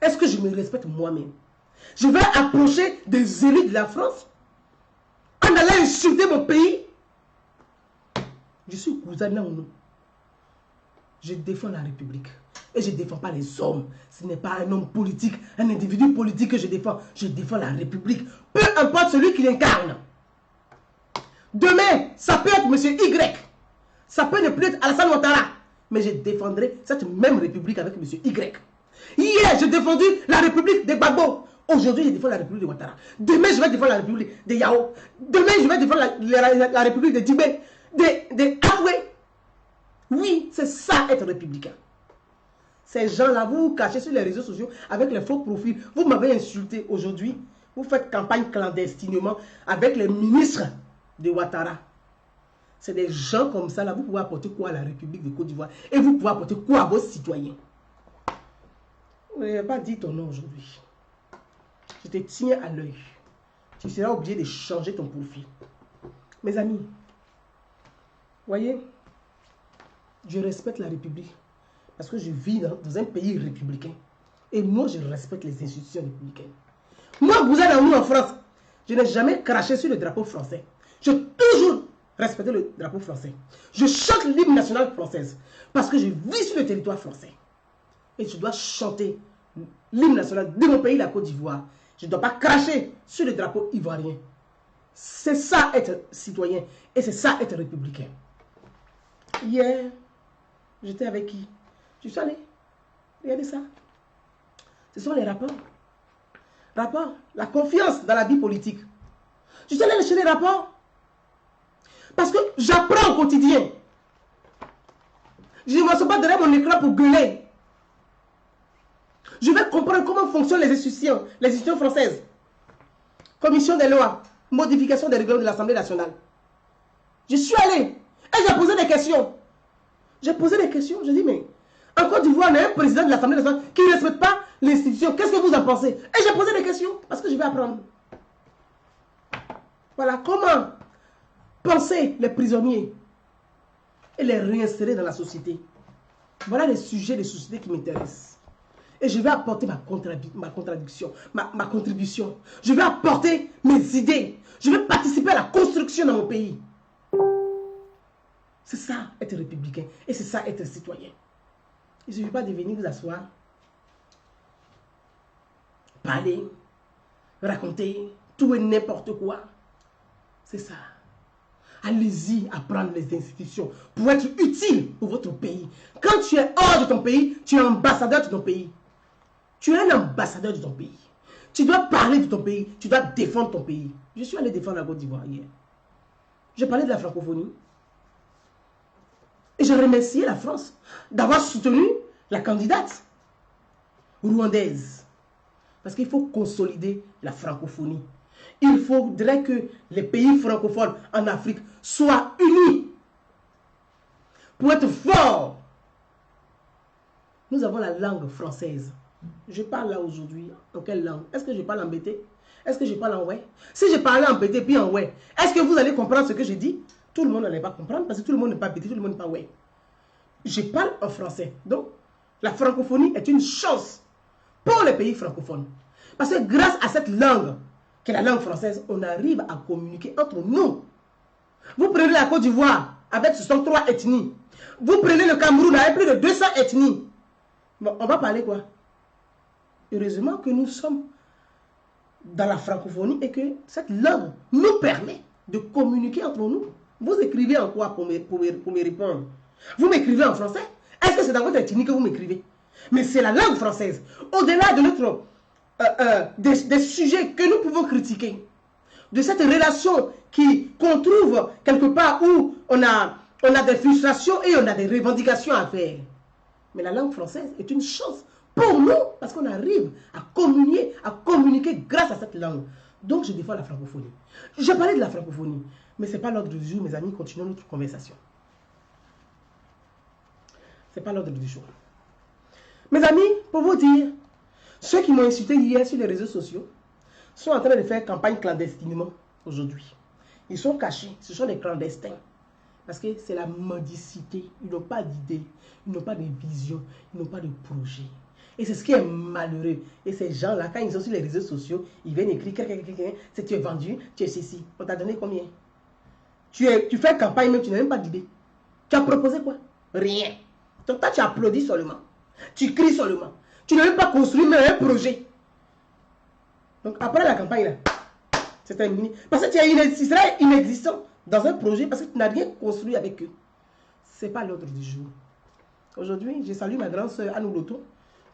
Est-ce que je me respecte moi-même? Je vais approcher des élus de la France en allant insulter mon pays? Je suis Gouza Naounou. Je défends la République. Et je ne défends pas les hommes. Ce n'est pas un homme politique, un individu politique que je défends. Je défends la République. Peu importe celui qui l'incarne. Demain, ça peut être M. Y. Ça peut ne plus être Alassane Ouattara. Mais je défendrai cette même République avec M. Y. Hier, j'ai défendu la République de Gbagbo. Aujourd'hui, je défends la République de Ouattara. Demain, je vais défendre la République de Yao. Demain, je vais défendre la République de Djibé, de Afoué. Oui, c'est ça être républicain. Ces gens-là, vous vous cachez sur les réseaux sociaux avec les faux profils. Vous m'avez insulté aujourd'hui. Vous faites campagne clandestinement avec les ministres de Ouattara. C'est des gens comme ça, là. Vous pouvez apporter quoi à la République de Côte d'Ivoire? Et vous pouvez apporter quoi à vos citoyens? Je n'ai pas dit ton nom aujourd'hui. Je te tiens à l'œil. Tu seras obligé de changer ton profil. Mes amis, voyez, je respecte la République parce que je vis dans un pays républicain. Et moi, je respecte les institutions républicaines. Moi, Gouza Naounou en France, Je n'ai jamais craché sur le drapeau français. J'ai toujours respecté le drapeau français. Je chante l'hymne national française parce que je vis sur le territoire français. Et je dois chanter l'hymne national de mon pays, la Côte d'Ivoire. Je ne dois pas cracher sur le drapeau ivoirien. C'est ça être citoyen et c'est ça être républicain. Hier, j'étais avec qui? Je suis allé. Regardez ça. Ce sont les rapports. Rapports. La confiance dans la vie politique. Je suis allé chez les rapports. Parce que j'apprends au quotidien. Je ne m'assois pas derrière mon écran pour gueuler. Je vais comprendre comment fonctionnent les institutions françaises. Commission des lois, modification des règlements de l'Assemblée nationale. Je suis allé et j'ai posé des questions. J'ai posé des questions. Je dis, mais en Côte d'Ivoire, on a un président de l'Assemblée nationale qui ne respecte pas l'institution. Qu'est-ce que vous en pensez? Et j'ai posé des questions parce que je vais apprendre. Voilà, comment penser les prisonniers et les réinsérer dans la société. Voilà les sujets de société qui m'intéressent. Et je vais apporter ma contribution. Je vais apporter mes idées. Je vais participer à la construction de mon pays. C'est ça, être républicain. Et c'est ça, être citoyen. Il ne suffit pas de venir vous asseoir, parler, raconter tout et n'importe quoi. C'est ça. Allez-y apprendre les institutions pour être utile pour votre pays. Quand tu es hors de ton pays, tu es ambassadeur de ton pays. Tu es un ambassadeur de ton pays. Tu dois parler de ton pays. Tu dois défendre ton pays. Je suis allé défendre la Côte d'Ivoire hier. J'ai parlé de la francophonie. Et je remerciais la France d'avoir soutenu la candidate rwandaise. Parce qu'il faut consolider la francophonie. Il faudrait que les pays francophones en Afrique soient unis pour être forts. Nous avons la langue française. Je parle là aujourd'hui en quelle langue? Est-ce que je parle en bété? Est-ce que je parle en ouais? Si je parlais en bété puis en ouais, est-ce que vous allez comprendre ce que je dis? Tout le monde n'allait pas comprendre parce que tout le monde n'est pas bété, tout le monde n'est pas ouais. Je parle en français. Donc, la francophonie est une chance pour les pays francophones. Parce que grâce à cette langue, qui est la langue française, on arrive à communiquer entre nous. Vous prenez la Côte d'Ivoire avec 63 ethnies. Vous prenez le Cameroun avec plus de 200 ethnies. Bon, on va parler quoi? Heureusement que nous sommes dans la francophonie et que cette langue nous permet de communiquer entre nous. Vous écrivez en quoi pour me répondre? Vous m'écrivez en français? Est-ce que c'est dans votre ethnie que vous m'écrivez? Mais c'est la langue française. Au-delà de notre des sujets que nous pouvons critiquer, de cette relation qu'on trouve quelque part où on a des frustrations et on a des revendications à faire. Mais la langue française est une chance pour nous parce qu'on arrive à communiquer grâce à cette langue. Donc je défends la francophonie. J'ai parlé de la francophonie, mais ce n'est pas l'ordre du jour, mes amis. Continuons notre conversation. Ce n'est pas l'ordre du jour. Mes amis, pour vous dire, ceux qui m'ont insulté hier sur les réseaux sociaux sont en train de faire campagne clandestinement aujourd'hui. Ils sont cachés, ce sont des clandestins. Parce que c'est la mendicité. Ils n'ont pas d'idées, ils n'ont pas de vision, ils n'ont pas de projet. Et c'est ce qui est malheureux. Et ces gens-là, quand ils sont sur les réseaux sociaux, ils viennent écrire si tu es vendu, tu es ceci. On t'a donné combien? Tu fais campagne, mais tu n'as même pas d'idée. Tu as proposé quoi? Rien. Donc toi, tu applaudis seulement. Tu cries seulement. Tu n'as même pas construit même un projet. Donc après la campagne, là, c'est terminé. Parce que tu seras inexistant dans un projet parce que tu n'as rien construit avec eux. Ce n'est pas l'ordre du jour. Aujourd'hui, je salue ma grande soeur Anou Loto,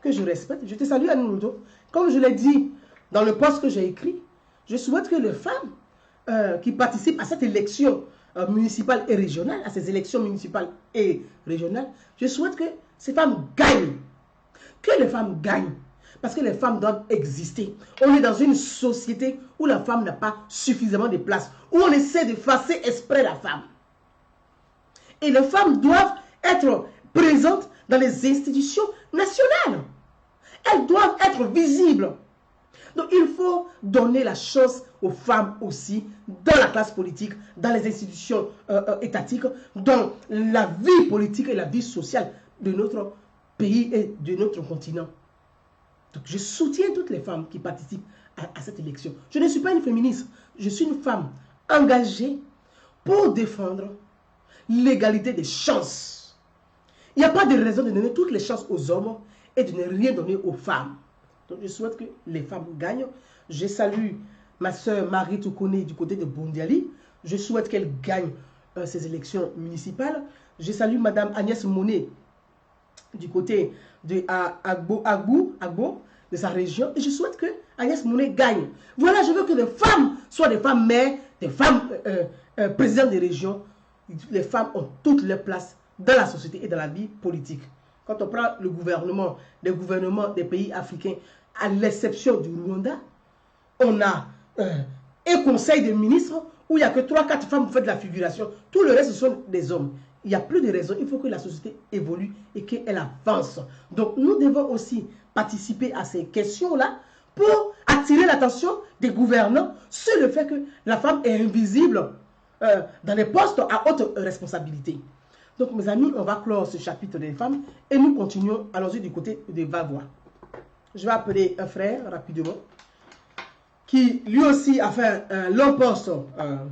que je respecte. Je te salue Anou Loto. Comme je l'ai dit dans le post que j'ai écrit, je souhaite que les femmes qui participent à cette élection municipale et régionale, à ces élections municipales et régionales, je souhaite que ces femmes gagnent. Que les femmes gagnent. Parce que les femmes doivent exister. On est dans une société où la femme n'a pas suffisamment de place. Où on essaie de fasser exprès la femme. Et les femmes doivent être présentes dans les institutions nationales. Elles doivent être visibles. Donc il faut donner la chance aux femmes aussi dans la classe politique, dans les institutions étatiques, dans la vie politique et la vie sociale de notre pays et de notre continent. Donc je soutiens toutes les femmes qui participent à cette élection. Je ne suis pas une féministe. Je suis une femme engagée pour défendre l'égalité des chances. Il n'y a pas de raison de donner toutes les chances aux hommes et de ne rien donner aux femmes. Donc je souhaite que les femmes gagnent. Je salue ma soeur Marie Toukone du côté de Bondiali. Je souhaite qu'elle gagne ces élections municipales. Je salue Madame Agnès Monet du côté de Agbo, de sa région. Et je souhaite que Agnès Monet gagne. Voilà, je veux que les femmes soient des femmes maires, des femmes présidentes des régions. Les femmes ont toutes leurs places dans la société et dans la vie politique. Quand on prend le gouvernement, les gouvernements des pays africains, à l'exception du Rwanda, on a un conseil de ministres où il n'y a que 3-4 femmes qui font de la figuration. Tout le reste, ce sont des hommes. Il n'y a plus de raison. Il faut que la société évolue et qu'elle avance. Donc, nous devons aussi participer à ces questions-là pour attirer l'attention des gouvernants sur le fait que la femme est invisible dans les postes à haute responsabilité. Donc, mes amis, on va clore ce chapitre des femmes et nous continuons. Allons-y du côté de Vavois. Je vais appeler un frère rapidement qui lui aussi a fait un long poste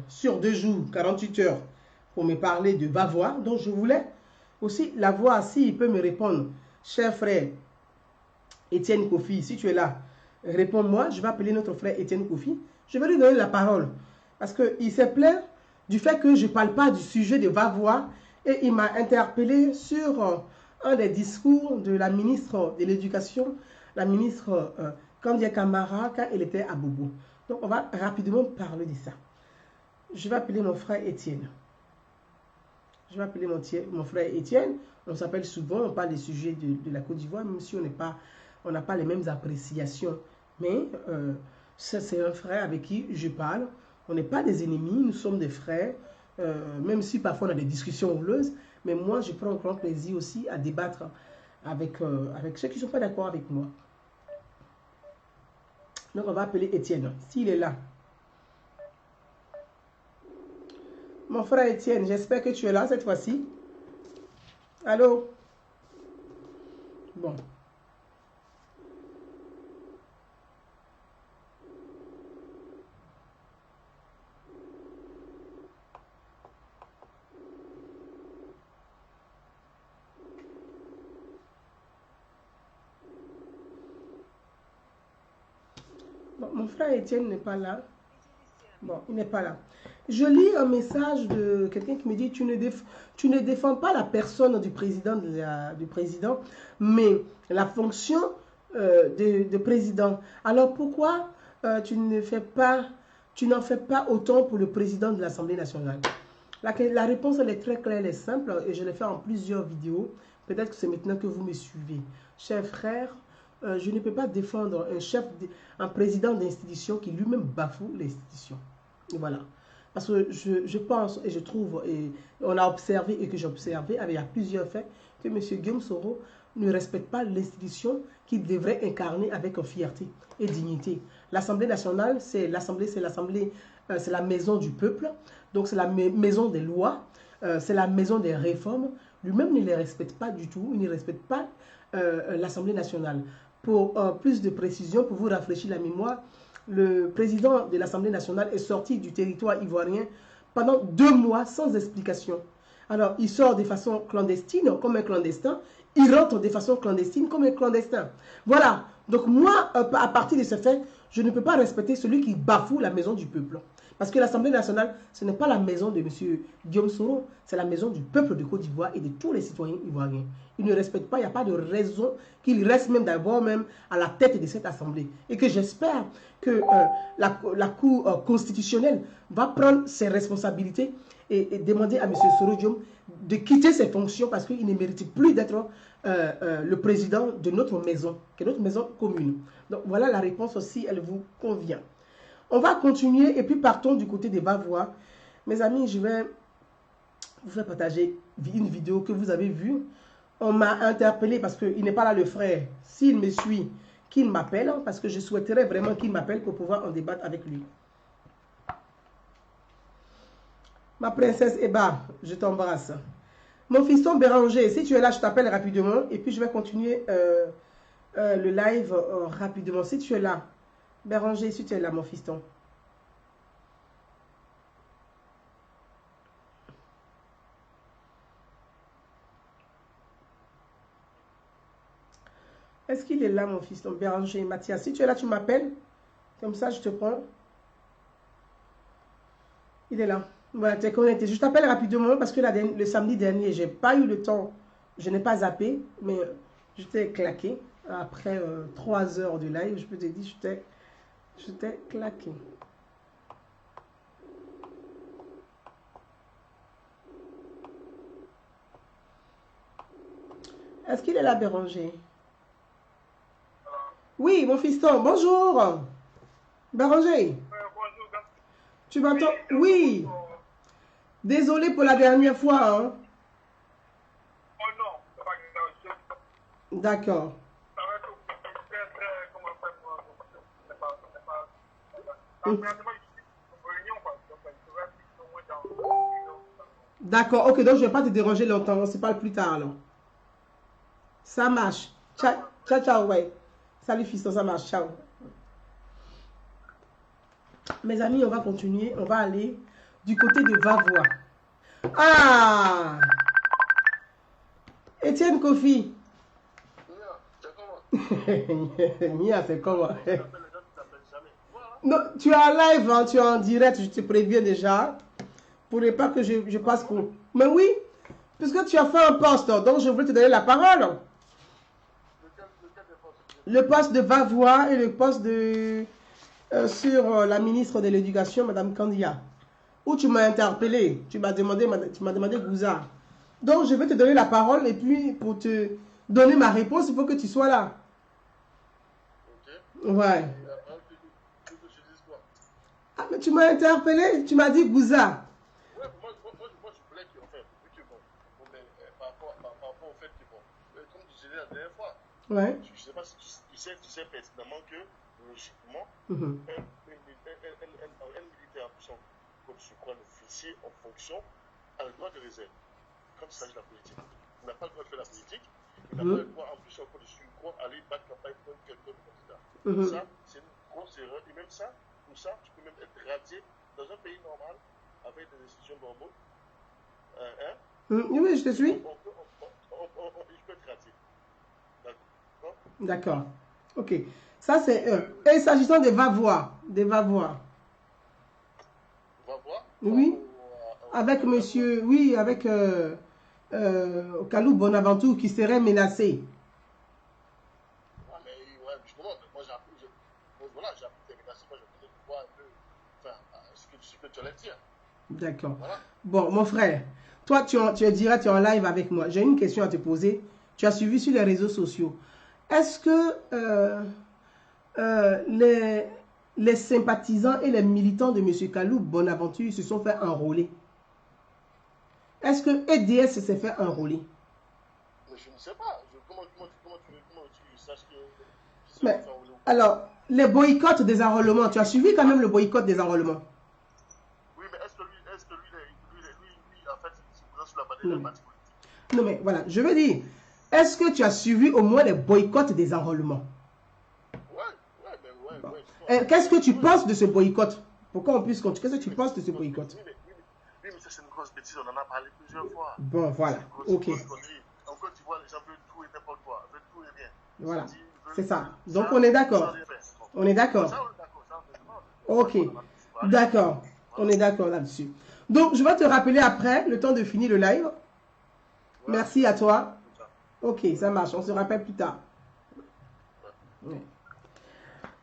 sur 2 jours, 48 heures pour me parler de Vavois. Donc, je voulais aussi la voir s'il peut me répondre. Cher frère Étienne Kofi, si tu es là, réponds-moi. Je vais appeler notre frère Étienne Kofi. Je vais lui donner la parole parce qu'il s'est plaint du fait que je ne parle pas du sujet de Vavois et il m'a interpellé sur un des discours de la ministre de l'Éducation, la ministre Kandia Kamara, quand elle était à Bobo. Donc, on va rapidement parler de ça. Je vais appeler mon frère Étienne. Je vais appeler mon frère Étienne. On s'appelle souvent, on parle des sujets de la Côte d'Ivoire, même si on n'a pas les mêmes appréciations. Mais c'est un frère avec qui je parle. On n'est pas des ennemis, nous sommes des frères. Même si parfois on a des discussions houleuses. Mais moi, je prends un grand plaisir aussi à débattre avec ceux qui ne sont pas d'accord avec moi. Donc, on va appeler Étienne, s'il est là. Mon frère Étienne, j'espère que tu es là cette fois-ci. Allô? Bon. Mon frère Étienne n'est pas là. Bon, il n'est pas là. Je lis un message de quelqu'un qui me dit tu ne défends pas la personne du président, mais la fonction de président. Alors pourquoi tu n'en fais pas autant pour le président de l'Assemblée nationale? La réponse elle est très claire, elle est simple et je l'ai fait en plusieurs vidéos. Peut-être que c'est maintenant que vous me suivez. Chers frères, je ne peux pas défendre un président d'institution qui lui-même bafoue l'institution. Voilà. Parce que je pense et je trouve, et on a observé et que j'ai observé, il y a plusieurs faits, que M. Guillaume Soro ne respecte pas l'institution qu'il devrait incarner avec fierté et dignité. L'Assemblée nationale, c'est la maison du peuple, donc c'est la maison des lois, c'est la maison des réformes. Lui-même ne les respecte pas du tout, il ne respecte pas l'Assemblée nationale. Pour plus de précision, pour vous rafraîchir la mémoire, le président de l'Assemblée nationale est sorti du territoire ivoirien pendant 2 mois sans explication. Alors, il sort de façon clandestine comme un clandestin, il rentre de façon clandestine comme un clandestin. Voilà. Donc moi, à partir de ce fait, je ne peux pas respecter celui qui bafoue la maison du peuple. Parce que l'Assemblée nationale, ce n'est pas la maison de M. Guillaume Soro, c'est la maison du peuple de Côte d'Ivoire et de tous les citoyens ivoiriens. Il ne respecte pas, il n'y a pas de raison qu'il reste même d'abord même à la tête de cette Assemblée. Et que j'espère que la Cour constitutionnelle va prendre ses responsabilités et demander à M. Soro Diom de quitter ses fonctions parce qu'il ne mérite plus d'être le président de notre maison, qui est notre maison commune. Donc voilà la réponse aussi, elle vous convient. On va continuer et puis partons du côté des Vavois. Mes amis, je vais vous faire partager une vidéo que vous avez vue. On m'a interpellé parce qu'il n'est pas là le frère. S'il me suit, qu'il m'appelle parce que je souhaiterais vraiment qu'il m'appelle pour pouvoir en débattre avec lui. Ma princesse Eba, je t'embrasse. Mon fiston Béranger, si tu es là, je t'appelle rapidement et puis je vais continuer le live rapidement. Si tu es là, Béranger, si tu es là, mon fiston. Est-ce qu'il est là, mon fils, ton Béranger Mathias? Si tu es là, tu m'appelles. Comme ça, je te prends. Il est là. Voilà, tu es connecté. Je t'appelle rapidement parce que le samedi dernier, j'ai pas eu le temps. Je n'ai pas zappé, mais j'étais claqué. Après 3 heures de live, je peux te dire, j'étais claqué. Est-ce qu'il est là, Béranger? Oui, mon fiston, bonjour. Béranger, tu m'entends? Oui. Désolé pour la dernière fois. Hein. D'accord. D'accord, ok, donc je ne vais pas te déranger longtemps. On se parle plus tard alors. Ça marche. Ciao, ciao, ciao, ouais. Salut, fiston, ça marche. Ciao. Mes amis, on va continuer. On va aller du côté de Vavois. Ah! Étienne Kofi. Mia, c'est comment? Non, tu es en live, hein, tu es en direct, je te préviens déjà. Pour ne pas que je passe pour... Mais oui, puisque tu as fait un poste, donc je voulais te donner la parole. Le poste de Vavois et le poste de... sur la ministre de l'Éducation, Madame Kandia. Où tu m'as interpellé, tu m'as demandé Gouza. Donc je vais te donner la parole et puis pour te donner ma réponse, il faut que tu sois là. Ok. Ouais. Ah, mais tu m'as interpellé, tu m'as dit Gouza. Ouais, moi, je voulais qu'en fait, vu que bon, par rapport au fait que bon, comme tu disais la dernière fois, ouais. Je ne sais pas si tu sais pertinemment que logiquement, un militaire comme je crois l'officier en fonction a le droit de réserve quand il s'agit de la politique. Il n'a pas le droit de faire la politique, il n'a pas le droit en plus encore de suivre aller battre campagne contre quelqu'un de candidat. Ça, c'est une grosse erreur. Et même ça, pour ça, tu peux même être radié dans un pays normal avec des institutions normales. Oui, je te suis. Je peux être radié. D'accord. D'accord. Ok. Ça, c'est et s'agissant des va-voir. Des va-voir. Va-voir? Oui. Avec monsieur, oui, avec Kalou Bonaventure qui serait menacé. Ouais, mais ouais, justement, moi j'ai appris, voilà, j'ai appris que t'es menacé, moi je voulais voir un peu, enfin, ce que tu allais dire. D'accord. Voilà. Bon, mon frère, toi, tu es direct, tu es en live avec moi. J'ai une question à te poser. Tu as suivi sur les réseaux sociaux. Est-ce que les sympathisants et les militants de M. Kalou Bonaventure se sont fait enrôler? Est-ce que EDS s'est fait enrôler? Mais je ne sais pas. Comment tu saches qui s'est Mais, fait enrôler ou pas? alors, les boycotts des enrôlements, tu as suivi quand même le boycott des enrôlements? Oui, mais est-ce que lui, en fait, c'est posé sur la bannière d'un parti politique? Non, mais voilà, je veux dire, est-ce que tu as suivi au moins les boycotts des enrôlements? Ouais. Qu'est-ce que tu penses de ce boycott? Pourquoi on puisse continuer? Qu'est-ce que tu penses de ce boycott? Oui, mais ça c'est une grosse bêtise, on en a parlé plusieurs fois. Bon, voilà, ok. En Côte d'Ivoire, les gens veulent tout et n'importe quoi, veulent tout et rien. Voilà, c'est ça. Donc on est d'accord. On est d'accord. Ok, d'accord. On est d'accord là-dessus. Donc je vais te rappeler après, le temps de finir le live. Merci à toi. Ok, ça marche, on se rappelle plus tard.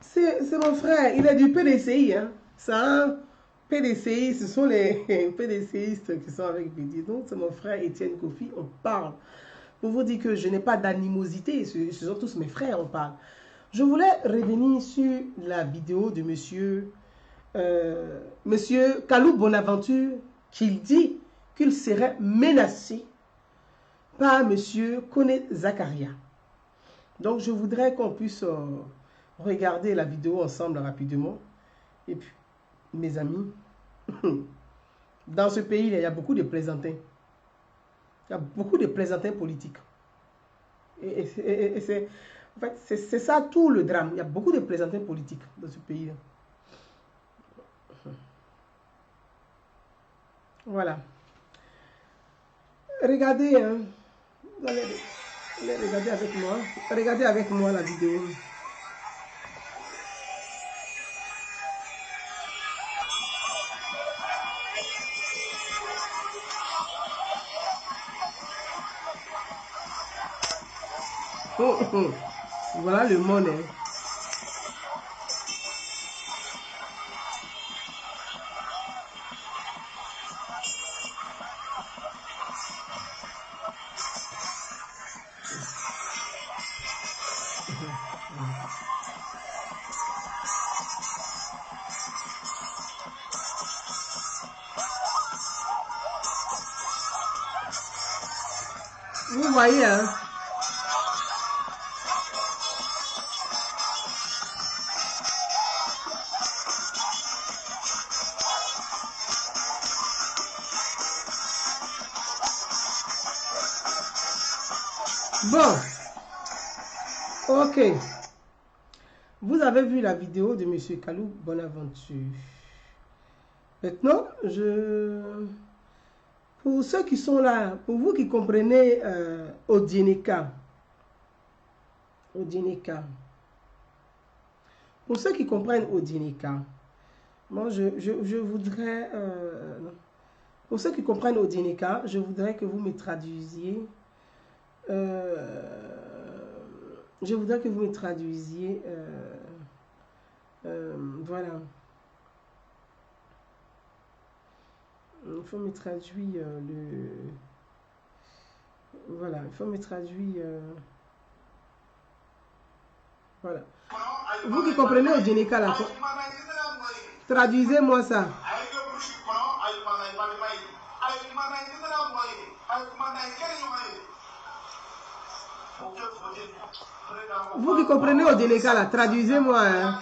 C'est mon frère, il est du PDCI. Hein. C'est un PDCI, ce sont les PDCistes qui sont avec Bédi. Donc c'est mon frère Étienne Kofi, on parle. Pour vous dire que je n'ai pas d'animosité, ce sont tous mes frères, on parle. Je voulais revenir sur la vidéo de monsieur Kalou Bonaventure, qui dit qu'il serait menacé par monsieur Kone Zakaria. Donc je voudrais qu'on puisse regarder la vidéo ensemble rapidement. Et puis, mes amis, dans ce pays, il y a beaucoup de plaisantins. Il y a beaucoup de plaisantins politiques. Et c'est en fait, c'est ça tout le drame. Il y a beaucoup de plaisantins politiques dans ce pays. Voilà. Regardez, hein, Regardez avec moi. Regardez avec moi la vidéo. Voilà le monde. Hein. Vous voyez, hein? Bon, ok. Vous avez vu la vidéo de Monsieur Kalou Bonaventure. Maintenant, pour ceux qui sont là, pour vous qui comprenez Odieneka, pour ceux qui comprennent Odieneka, moi je voudrais, pour ceux qui comprennent Odieneka, je voudrais que vous me traduisiez. Je voudrais que vous me traduisiez. Voilà. Il faut me traduire Voilà, il faut me traduire. Voilà. Vous qui comprenez au Djeneka là, traduisez-moi ça. Vous qui comprenez au Djeneka là, traduisez-moi. Hein.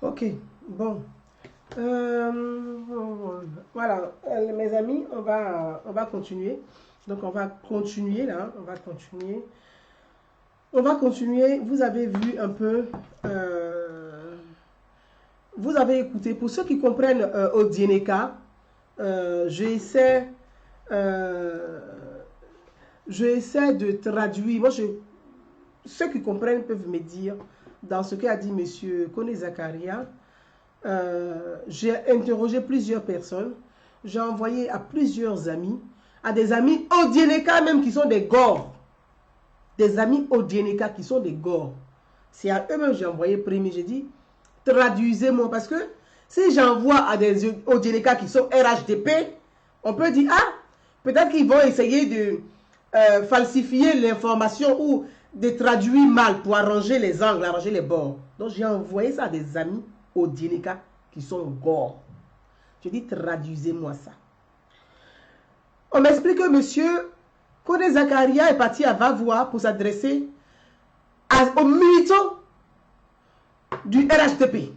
Ok, bon. Voilà, mes amis, on va continuer. Donc, on va continuer là. On va continuer. Vous avez vu un peu. Vous avez écouté. Pour ceux qui comprennent Odieneka, j'essaie de traduire. Moi, ceux qui comprennent peuvent me dire. Dans ce qu'a dit M. Kone Zakaria, j'ai interrogé plusieurs personnes, j'ai envoyé à plusieurs amis, à des amis Odieneka même qui sont des gors. Des amis Odieneka qui sont des gors. C'est à eux-mêmes que j'ai envoyé premier, j'ai dit, traduisez-moi, parce que si j'envoie à des Odieneka qui sont RHDP, on peut dire, ah, peut-être qu'ils vont essayer de falsifier l'information ou de traduire mal pour arranger les angles, arranger les bords. Donc, j'ai envoyé ça à des amis Odieneka qui sont gore. Je dis, traduisez-moi ça. On m'explique que monsieur Kone Zakaria est parti à Vavois pour s'adresser aux militants du RHDP.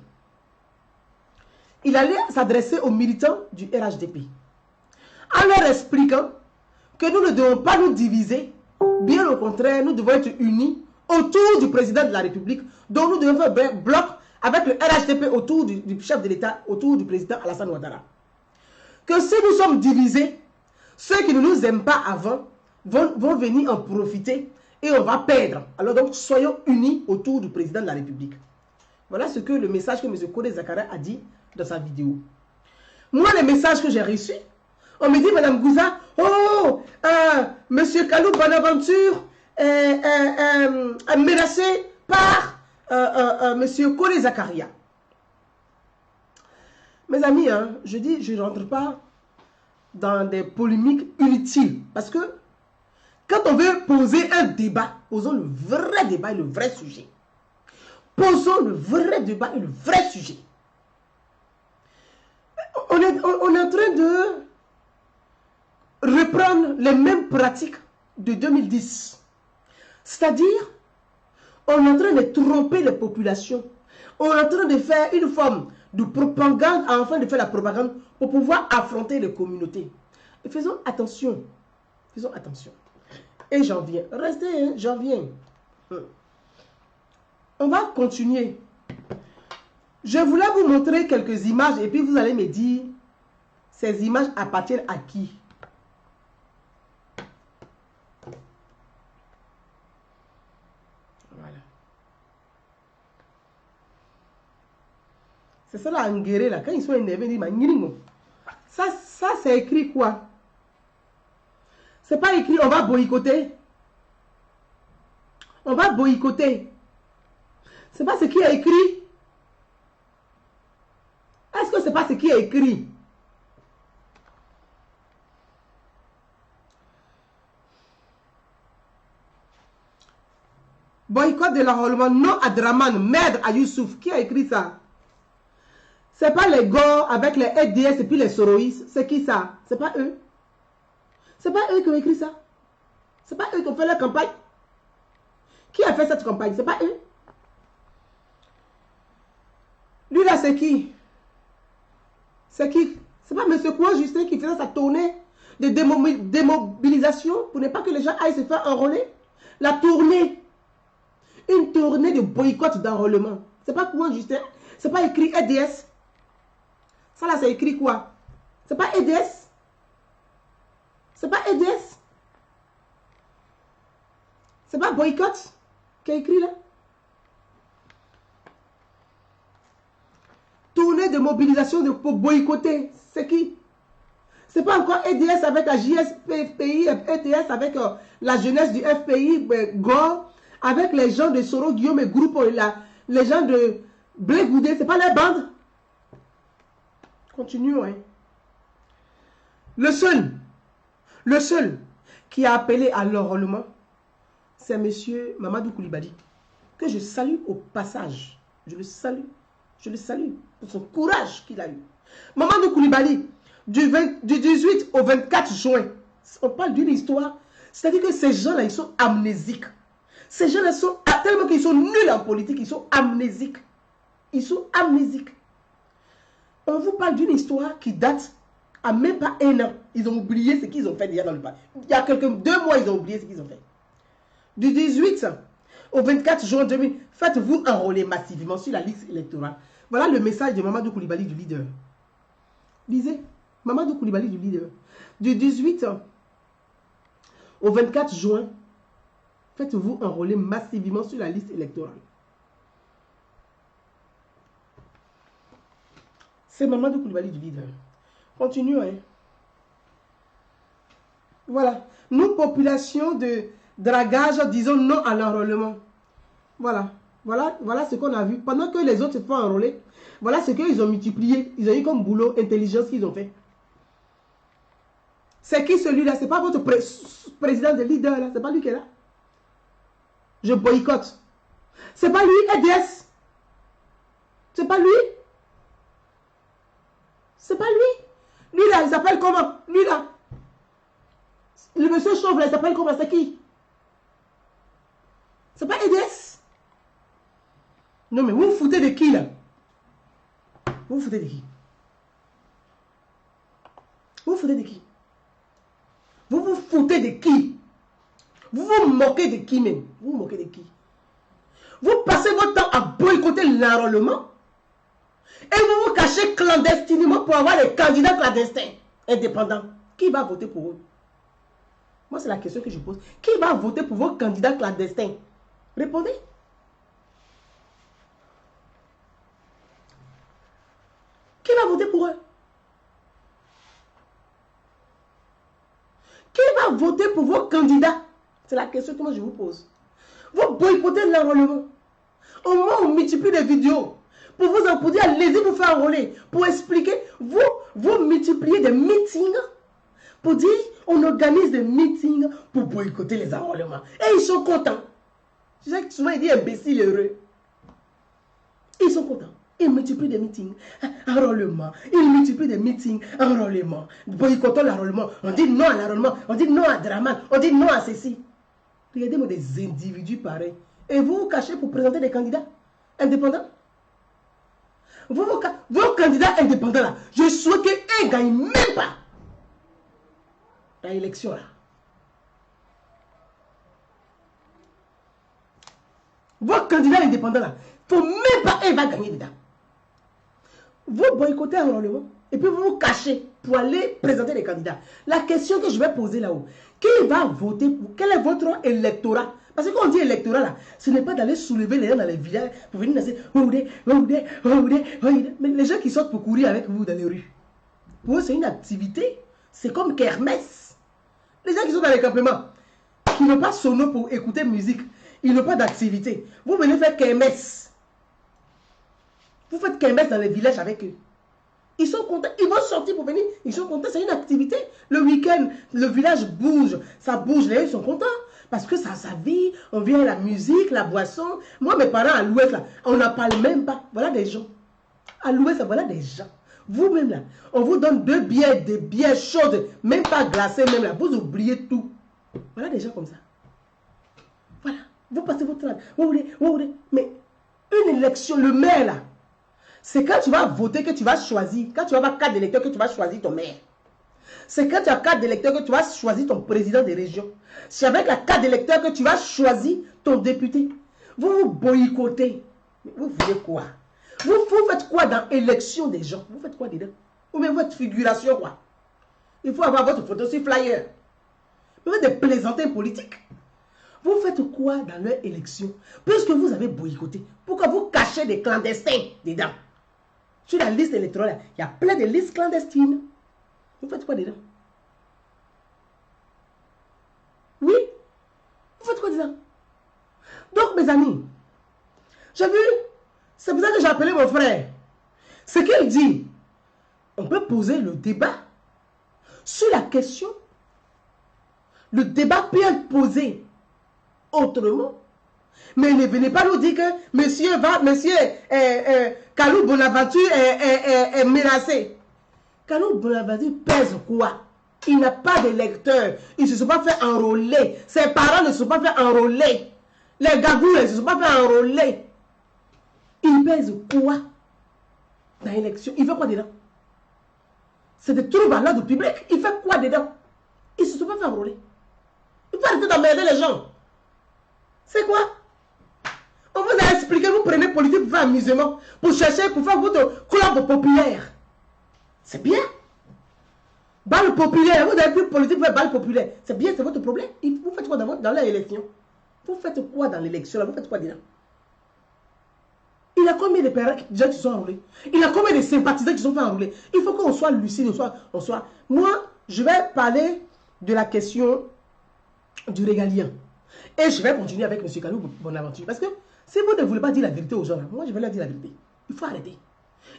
il allait s'adresser aux militants du RHDP en leur expliquant que nous ne devons pas nous diviser, bien au contraire, nous devons être unis autour du président de la République, dont nous devons faire bloc avec le RHDP autour du chef de l'État, autour du président Alassane Ouattara. Que si nous sommes divisés, ceux qui ne nous aiment pas avant vont venir en profiter et on va perdre. Alors donc, soyons unis autour du président de la République. Voilà ce que le message que M. Kodé Zakara a dit dans sa vidéo. Moi, les messages que j'ai reçus, on me dit, Madame Gouza, oh, M. Kalou Bonaventure est menacé par M. Kodé Zakaria. Mes amis, hein, je dis, je ne rentre pas dans des polémiques inutiles. Parce que quand on veut poser un débat, posons le vrai débat et le vrai sujet. Posons le vrai débat et le vrai sujet. On est en train de reprendre les mêmes pratiques de 2010. C'est-à-dire, on est en train de tromper les populations. On est en train de faire une forme de propagande, enfin de faire la propagande pour pouvoir affronter les communautés. Et faisons attention. Faisons attention. Et j'en viens. Restez, hein, j'en viens. On va continuer. Je voulais vous montrer quelques images et puis vous allez me dire ces images appartiennent à qui? Voilà. C'est ça là, Nguéré, là. Quand ils sont énervés, ils disent, ça c'est écrit quoi? C'est pas écrit, on va boycotter. On va boycotter. C'est pas ce qui est écrit. Est-ce que c'est pas ce qui est écrit? Boycott de l'enrôlement, non à Draman, merde à Youssouf. Qui a écrit ça? C'est pas les gars avec les EDS et puis les Soroïs. C'est qui ça? C'est pas eux. C'est pas eux qui ont écrit ça. C'est pas eux qui ont fait la campagne. Qui a fait cette campagne? C'est pas eux. Lui là, c'est qui? C'est qui? C'est pas M. Kouan Justin qui faisait sa tournée de démobilisation pour ne pas que les gens aillent se faire enrôler? La tournée. Une tournée de boycott d'enrôlement. C'est pas Kouan Justin. C'est pas écrit EDS. Ça là, c'est écrit quoi? C'est pas EDS. C'est pas EDS. C'est pas boycott qui est écrit là. Tournée de mobilisation pour boycotter. C'est qui? C'est pas encore EDS avec la JSPI, EDS avec la jeunesse du FPI, GOR, avec les gens de Soro Guillaume et groupe, les gens de Blé Goudé. C'est pas les bandes. Continuons. Hein. Le seul qui a appelé à l'enrôlement, c'est M. Mamadou Koulibaly, que je salue au passage. Je le salue. Je le salue pour son courage qu'il a eu. Mamadou Koulibaly, du 18 au 24 juin, on parle d'une histoire. C'est-à-dire que ces gens-là, ils sont amnésiques. Ces gens-là sont, tellement qu'ils sont nuls en politique, ils sont amnésiques. Ils sont amnésiques. On vous parle d'une histoire qui date à même pas un an. Ils ont oublié ce qu'ils ont fait déjà dans le passé. Il y a 2 mois, ils ont oublié ce qu'ils ont fait. Du 18 au 24 juin 2000, faites-vous enrôler massivement sur la liste électorale. Voilà le message de Mamadou Koulibaly du leader. Lisez, Mamadou Koulibaly du leader. Du 18 au 24 juin, faites-vous enrôler massivement sur la liste électorale. C'est Mamadou Koulibaly du leader. Continuons. Hein. Voilà. Nous, population de dragage, disons non à l'enrôlement. Voilà. Voilà ce qu'on a vu. Pendant que les autres se font enrôler, voilà ce qu'ils ont multiplié. Ils ont eu comme boulot, intelligence qu'ils ont fait. C'est qui celui-là? C'est pas votre président de leader là. C'est pas lui qui est là. Je boycotte. C'est pas lui, EDS. C'est pas lui. C'est pas lui. Lui là, il s'appelle comment? Lui là. Le monsieur chauve là, il s'appelle comment? C'est qui? C'est pas EDS. Non mais vous vous foutez de qui là? Vous vous foutez de qui? foutez de qui? Vous vous foutez de qui? Vous vous moquez de qui même? Vous vous moquez de qui? Vous passez votre temps à boycotter l'enrôlement et vous vous cachez clandestinement pour avoir des candidats clandestins indépendants. Qui va voter pour eux? Moi, c'est la question que je pose. Qui va voter pour vos candidats clandestins? Répondez. Qui va voter pour eux? Qui va voter pour vos candidats? C'est la question que moi je vous pose. Vous boycottez l'enrôlement. Au moins, on multiplie des vidéos pour vous dire, allez-y vous faire enrôler. Pour expliquer, vous multipliez des meetings pour dire, on organise des meetings pour boycotter les enrôlements. Et ils sont contents. Je sais que souvent ils disent imbéciles heureux. Ils sont contents. Ils multiplient des meetings, enrôlement. Ils multiplient des meetings, enrôlement. Boycottons l'enrôlement. On dit non à l'enrôlement. On dit non à Draman. On dit non à ceci. Regardez-moi des individus pareils. Et vous vous cachez pour présenter des candidats indépendants. Vos candidats indépendants là, je souhaite qu'ils ne gagnent même pas l'élection là. Vos candidats indépendants là, il ne faut même pas qu'ils va gagner dedans. Vous boycottez l'enrôlement et puis vous vous cachez pour aller présenter des candidats. La question que je vais poser là-haut, qui va voter pour? Quel est votre électorat? Parce que quand on dit électorat là, ce n'est pas d'aller soulever les gens dans les villages pour venir danser. Mais les gens qui sortent pour courir avec vous dans les rues, pour eux c'est une activité. C'est comme kermesse. Les gens qui sont dans les campements, qui n'ont pas sono pour écouter musique, ils n'ont pas d'activité. Vous venez faire kermesse. Vous faites kermesse dans les villages avec eux. Ils sont contents, ils vont sortir pour venir, ils sont contents, c'est une activité. Le week-end, le village bouge, ça bouge, les gens sont contents. Parce que ça vit, on vient à la musique, la boisson. Moi, mes parents à l'ouest, là, on n'en parle même pas. Voilà des gens. À l'ouest, voilà des gens. Vous-même, là, on vous donne des bières chaudes, même pas glacées, même là. Vous oubliez tout. Voilà des gens comme ça. Voilà. Vous passez votre temps. Mais une élection, le maire, là, c'est quand tu vas voter que tu vas choisir. Quand tu vas avoir 4 électeurs que tu vas choisir ton maire. C'est quand tu as 4 électeurs que tu vas choisir ton président des régions. C'est avec la carte d'électeur que tu vas choisir ton député. Vous vous boycottez. Mais vous voulez quoi? Vous faites quoi dans l'élection des gens? Vous faites quoi dedans? Ou même votre figuration quoi? Il faut avoir votre photo sur flyer. Vous faites des plaisantins politiques. Vous faites quoi dans leur élection? Puisque vous avez boycotté. Pourquoi vous cachez des clandestins dedans? Sur la liste électorale, il y a plein de listes clandestines. Vous faites quoi dedans? Oui? Vous faites quoi dedans? Donc, mes amis, j'ai vu, c'est pour ça que j'ai appelé mon frère. Ce qu'il dit, on peut poser le débat sur la question. Le débat peut être posé autrement. Mais ne venez pas nous dire que monsieur Kalou Bonaventure est menacé. Kalou Bonaventure pèse quoi? Il n'a pas d'électeurs. Ils ne se sont pas fait enrôler. Ses parents ne se sont pas fait enrôler. Les gagoules ne se sont pas fait enrôler. Il pèse quoi dans l'élection? Il fait quoi dedans? C'est des troubles à l'ordre public. Il fait quoi dedans? Ils ne se sont pas fait enrôler. Il faut arrêter d'emmerder les gens. C'est quoi? On vous a expliqué, vous prenez politique pour faire amusement, pour chercher, pour faire votre club populaire. C'est bien. Balle populaire, vous avez vu politique pour faire balle populaire. C'est bien, c'est votre problème. Vous faites quoi dans l'élection? Vous faites quoi dans l'élection là? Vous faites quoi dedans? Il y a combien de gens qui sont enrôlés? Il y a combien de sympathisants qui sont fait enrôler? Il faut qu'on soit lucide, on soit... Moi, je vais parler de la question du régalien. Et je vais continuer avec M. Kalou Bonaventure. Parce que si vous ne voulez pas dire la vérité aux gens, là, moi je vais leur dire la vérité. Il faut arrêter.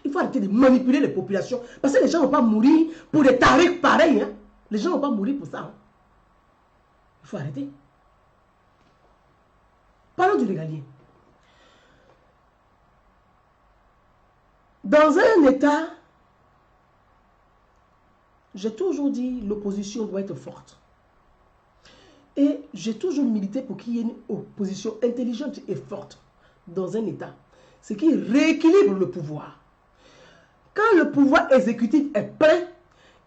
Il faut arrêter de manipuler les populations. Parce que les gens ne vont pas mourir pour des tarifs pareils. Hein. Les gens ne vont pas mourir pour ça. Hein. Il faut arrêter. Parlons du régalien. Dans un État, j'ai toujours dit l'opposition doit être forte. Et j'ai toujours milité pour qu'il y ait une opposition intelligente et forte dans un État. Ce qui rééquilibre le pouvoir. Quand le pouvoir exécutif est plein,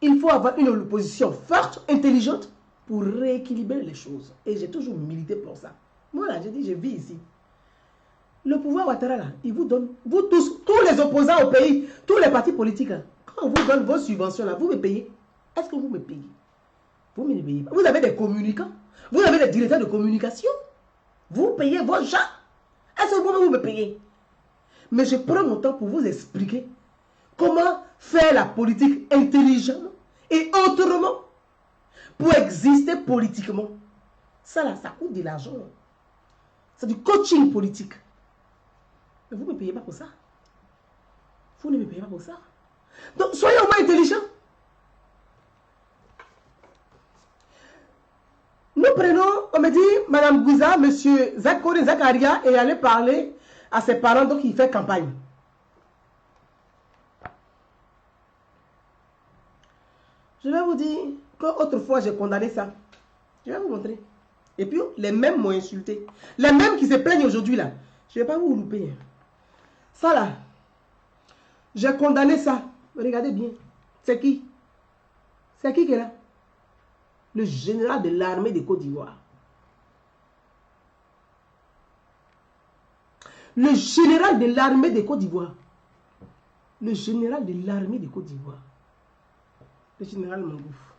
Il faut avoir une opposition forte, intelligente, pour rééquilibrer les choses. Et j'ai toujours milité pour ça. Moi, là, j'ai dit, je vis ici. Le pouvoir Ouattara, là, il vous donne, vous tous les opposants au pays, tous les partis politiques, là, quand on vous donne vos subventions, là, vous me payez. Est-ce que vous me payez? Vous ne me payez pas. Vous avez des communicants, vous avez des directeurs de communication. Vous payez vos gens. Est-ce que vous me payez? Mais je prends mon temps pour vous expliquer comment faire la politique intelligemment et autrement pour exister politiquement. Ça là, ça coûte de l'argent. C'est du coaching politique. Mais vous ne me payez pas pour ça. Vous ne me payez pas pour ça. Donc, soyez au moins intelligents. Nous prenons, on me dit, Madame Gouza, Monsieur Zakori Zakaria est allé parler à ses parents, donc il fait campagne. Je vais vous dire qu'autrefois j'ai condamné ça. Je vais vous montrer. Et puis, les mêmes m'ont insulté. Les mêmes qui se plaignent aujourd'hui là. Je ne vais pas vous louper. Ça là, j'ai condamné ça. Regardez bien. C'est qui? C'est qui est là? Le général de l'armée de Côte d'Ivoire. Le général de l'armée de Côte d'Ivoire. Le général de l'armée de Côte d'Ivoire. Le général Mangouf.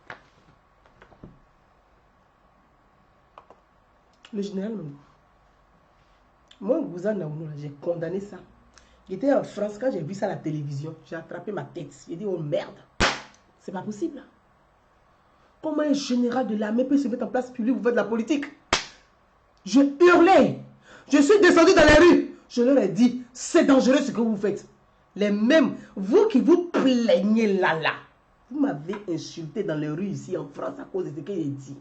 Le général Mangouf. Moi, Gouza Naounou, j'ai condamné ça. J'étais en France, quand j'ai vu ça à la télévision, j'ai attrapé ma tête. J'ai dit, oh merde, c'est pas possible. Comment un général de l'armée peut se mettre en place pour lui, vous faites de la politique? Je hurlais. Je suis descendu dans la rue. Je leur ai dit, c'est dangereux ce que vous faites. Les mêmes, vous qui vous plaignez là, vous m'avez insulté dans les rues ici en France à cause de ce que j'ai dit.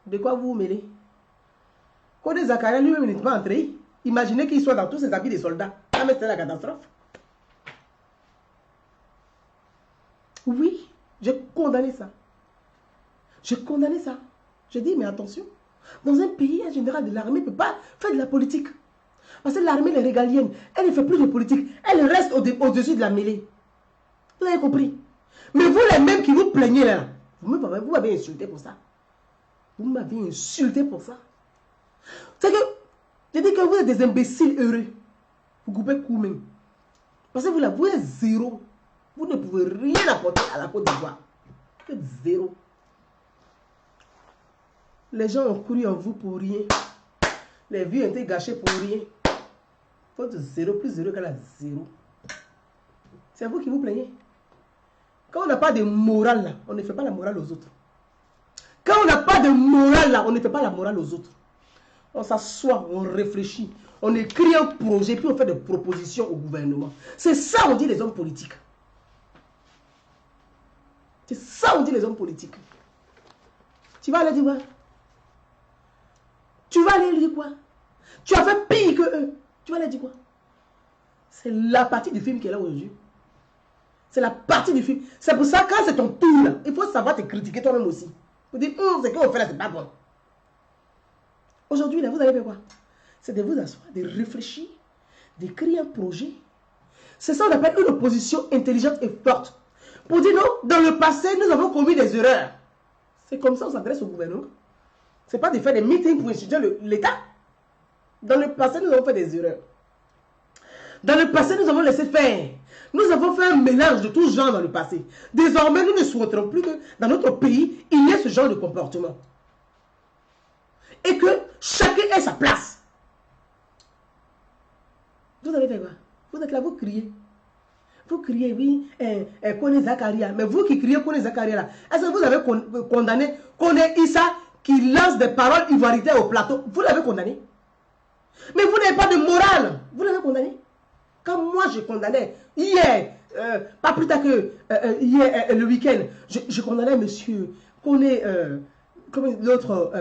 De quoi vous vous mêlez? Quand Zakaria lui-même n'est pas entré, imaginez qu'il soit dans tous ses habits de soldats. Ça c'est la catastrophe. Oui, j'ai condamné ça. J'ai condamné ça. J'ai dit, mais attention, dans un pays, un général de l'armée ne peut pas faire de la politique. Parce que l'armée, elle est régalienne, elle ne fait plus de politique. Elle reste au-dessus de la mêlée. Vous avez compris? Mais vous, les mêmes qui vous plaignez là, vous m'avez insulté pour ça. Vous m'avez insulté pour ça. C'est que, je dis que vous êtes des imbéciles heureux. Vous coupez coup même. Parce que vous là, vous êtes zéro. Vous ne pouvez rien apporter à la Côte d'Ivoire. Vous êtes zéro. Les gens ont couru en vous pour rien. Les vies ont été gâchées pour rien. Vous êtes zéro, plus zéro qu'à la zéro. C'est vous qui vous plaignez. Quand on n'a pas de morale là, on ne fait pas la morale aux autres. Quand on n'a pas de morale là, on ne fait pas la morale aux autres. On s'assoit, on réfléchit, on écrit un projet, puis on fait des propositions au gouvernement. C'est ça on dit les hommes politiques. C'est ça on dit les hommes politiques. Tu vas aller dire quoi? Tu vas aller dire quoi? Tu as fait pire que eux. Tu vas aller dire quoi? C'est la partie du film qui est là aujourd'hui. C'est la partie du film. C'est pour ça que quand c'est ton tour là, il faut savoir te critiquer toi-même aussi. Vous dites, c'est qu'on fait là, c'est pas bon. Aujourd'hui, là, vous allez faire quoi? C'est de vous asseoir, de réfléchir, d'écrire un projet. C'est ça qu'on appelle une opposition intelligente et forte. Pour dire non, dans le passé, nous avons commis des erreurs. C'est comme ça qu'on s'adresse au gouvernement. Ce n'est pas de faire des meetings pour étudier l'État. Dans le passé, nous avons fait des erreurs. Dans le passé, nous avons laissé faire. Nous avons fait un mélange de tout genre dans le passé. Désormais, nous ne souhaiterons plus que dans notre pays, il y ait ce genre de comportement. Et que chacun ait sa place. Vous avez fait quoi? Vous êtes là, vous criez. Vous criez, oui, Kone Zakaria. Mais vous qui criez Kone Zakaria là, est-ce que vous avez condamné Kone Issa qui lance des paroles ivoiritaires au plateau? Vous l'avez condamné. Mais vous n'avez pas de morale. Vous l'avez condamné. Quand moi je condamnais, hier, pas plus tard que hier, le week-end, je condamnais monsieur Kone, comme l'autre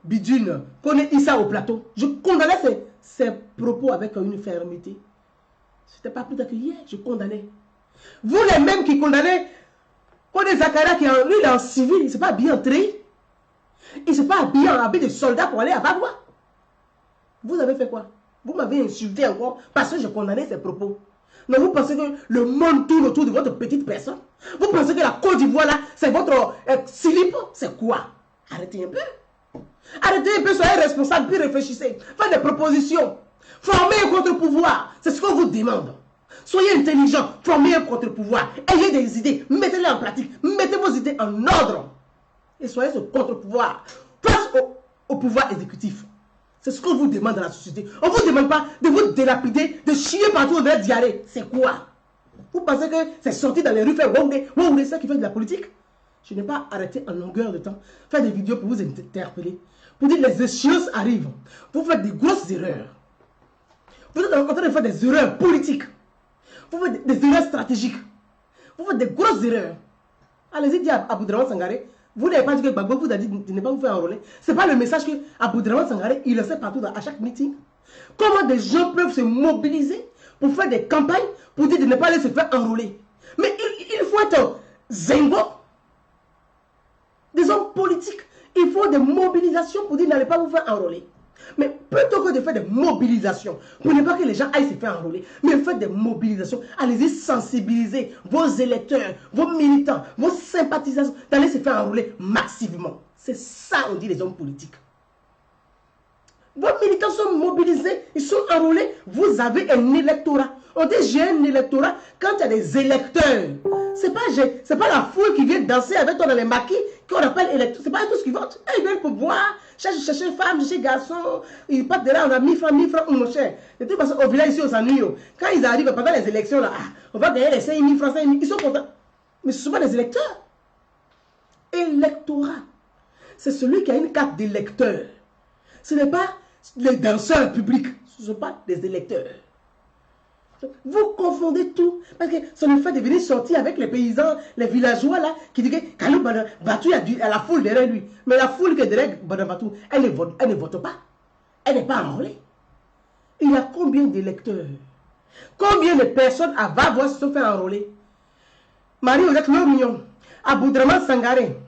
Bidune, Kone Issa au plateau. Je condamnais ses propos avec une fermeté. C'était pas plus tard que hier, je condamnais. Vous les mêmes qui condamnez Kone Zakaria qui lui il est en civil, il ne s'est pas habillé en treillis. Il ne s'est pas habillé en habit de soldat pour aller à Bagua. Vous avez fait quoi? Vous m'avez insulté encore parce que je condamnais ses propos. Non, vous pensez que le monde tourne autour de votre petite personne? Vous pensez que la Côte d'Ivoire, là, c'est votre slip? C'est quoi? Arrêtez un peu. Arrêtez un peu, soyez responsable, puis réfléchissez. Faites des propositions. Formez un contre-pouvoir. C'est ce qu'on vous demande. Soyez intelligent, formez un contre-pouvoir. Ayez des idées, mettez-les en pratique. Mettez vos idées en ordre. Et soyez ce contre-pouvoir face au pouvoir exécutif. C'est ce qu'on vous demande dans la société. On ne vous demande pas de vous délapider, de chier partout au de diarrhée. C'est quoi? Vous pensez que c'est sorti dans les rues, faire c'est ça qui fait de la politique? Je n'ai pas arrêté en longueur de temps. Faire des vidéos pour vous interpeller. Pour dire les échéances arrivent. Vous faites des grosses erreurs. Vous êtes en train de faire des erreurs politiques. Vous faites des erreurs stratégiques. Vous faites des grosses erreurs. Allez-y dire à Aboudraman Sangaré. Vous n'avez pas dit que Gbagbo vous a dit de ne pas vous faire enrôler. Ce n'est pas le message que Aboudraman Sangaré, il le sait partout à chaque meeting. Comment des gens peuvent se mobiliser pour faire des campagnes pour dire de ne pas aller se faire enrôler. Mais il faut être zingo. Des hommes politiques. Il faut des mobilisations pour dire n'allez pas vous faire enrôler. Mais plutôt que de faire des mobilisations, pour ne pas que les gens aillent se faire enrôler, mais faites des mobilisations, allez-y sensibiliser vos électeurs, vos militants, vos sympathisants, d'aller se faire enrôler massivement. C'est ça, on dit les hommes politiques. Vos militants sont mobilisés, ils sont enrôlés, vous avez un électorat. On dit j'ai un électorat quand il y a des électeurs. C'est pas la foule qui vient danser avec toi dans les maquis qu'on appelle électeurs. C'est pas tous qui votent. Ils viennent pour boire, chercher femme, chercher garçon. Ils partent de là, on a 1000 francs, mon cher. De toute façon, au village ici, on s'ennuie. Quand ils arrivent pendant les élections, là, on va gagner les 5000 francs, 5000. Ils sont contents. Mais ce sont pas des électeurs. Électorat. C'est celui qui a une carte d'électeur. Ce n'est pas les danseurs publics. Ce ne sont pas des électeurs. Vous confondez tout. Parce que ça nous fait de venir sortir avec les paysans, les villageois là, qui disent que Kalou Batou, il y a la foule derrière lui. Mais la foule qui est derrière Batou, elle ne vote pas. Elle n'est pas enrôlée. Il y a combien d'électeurs? Combien de personnes à Vavois se sont fait enrôler? Marie-Odette Lomignon, Aboudraman Sangaré,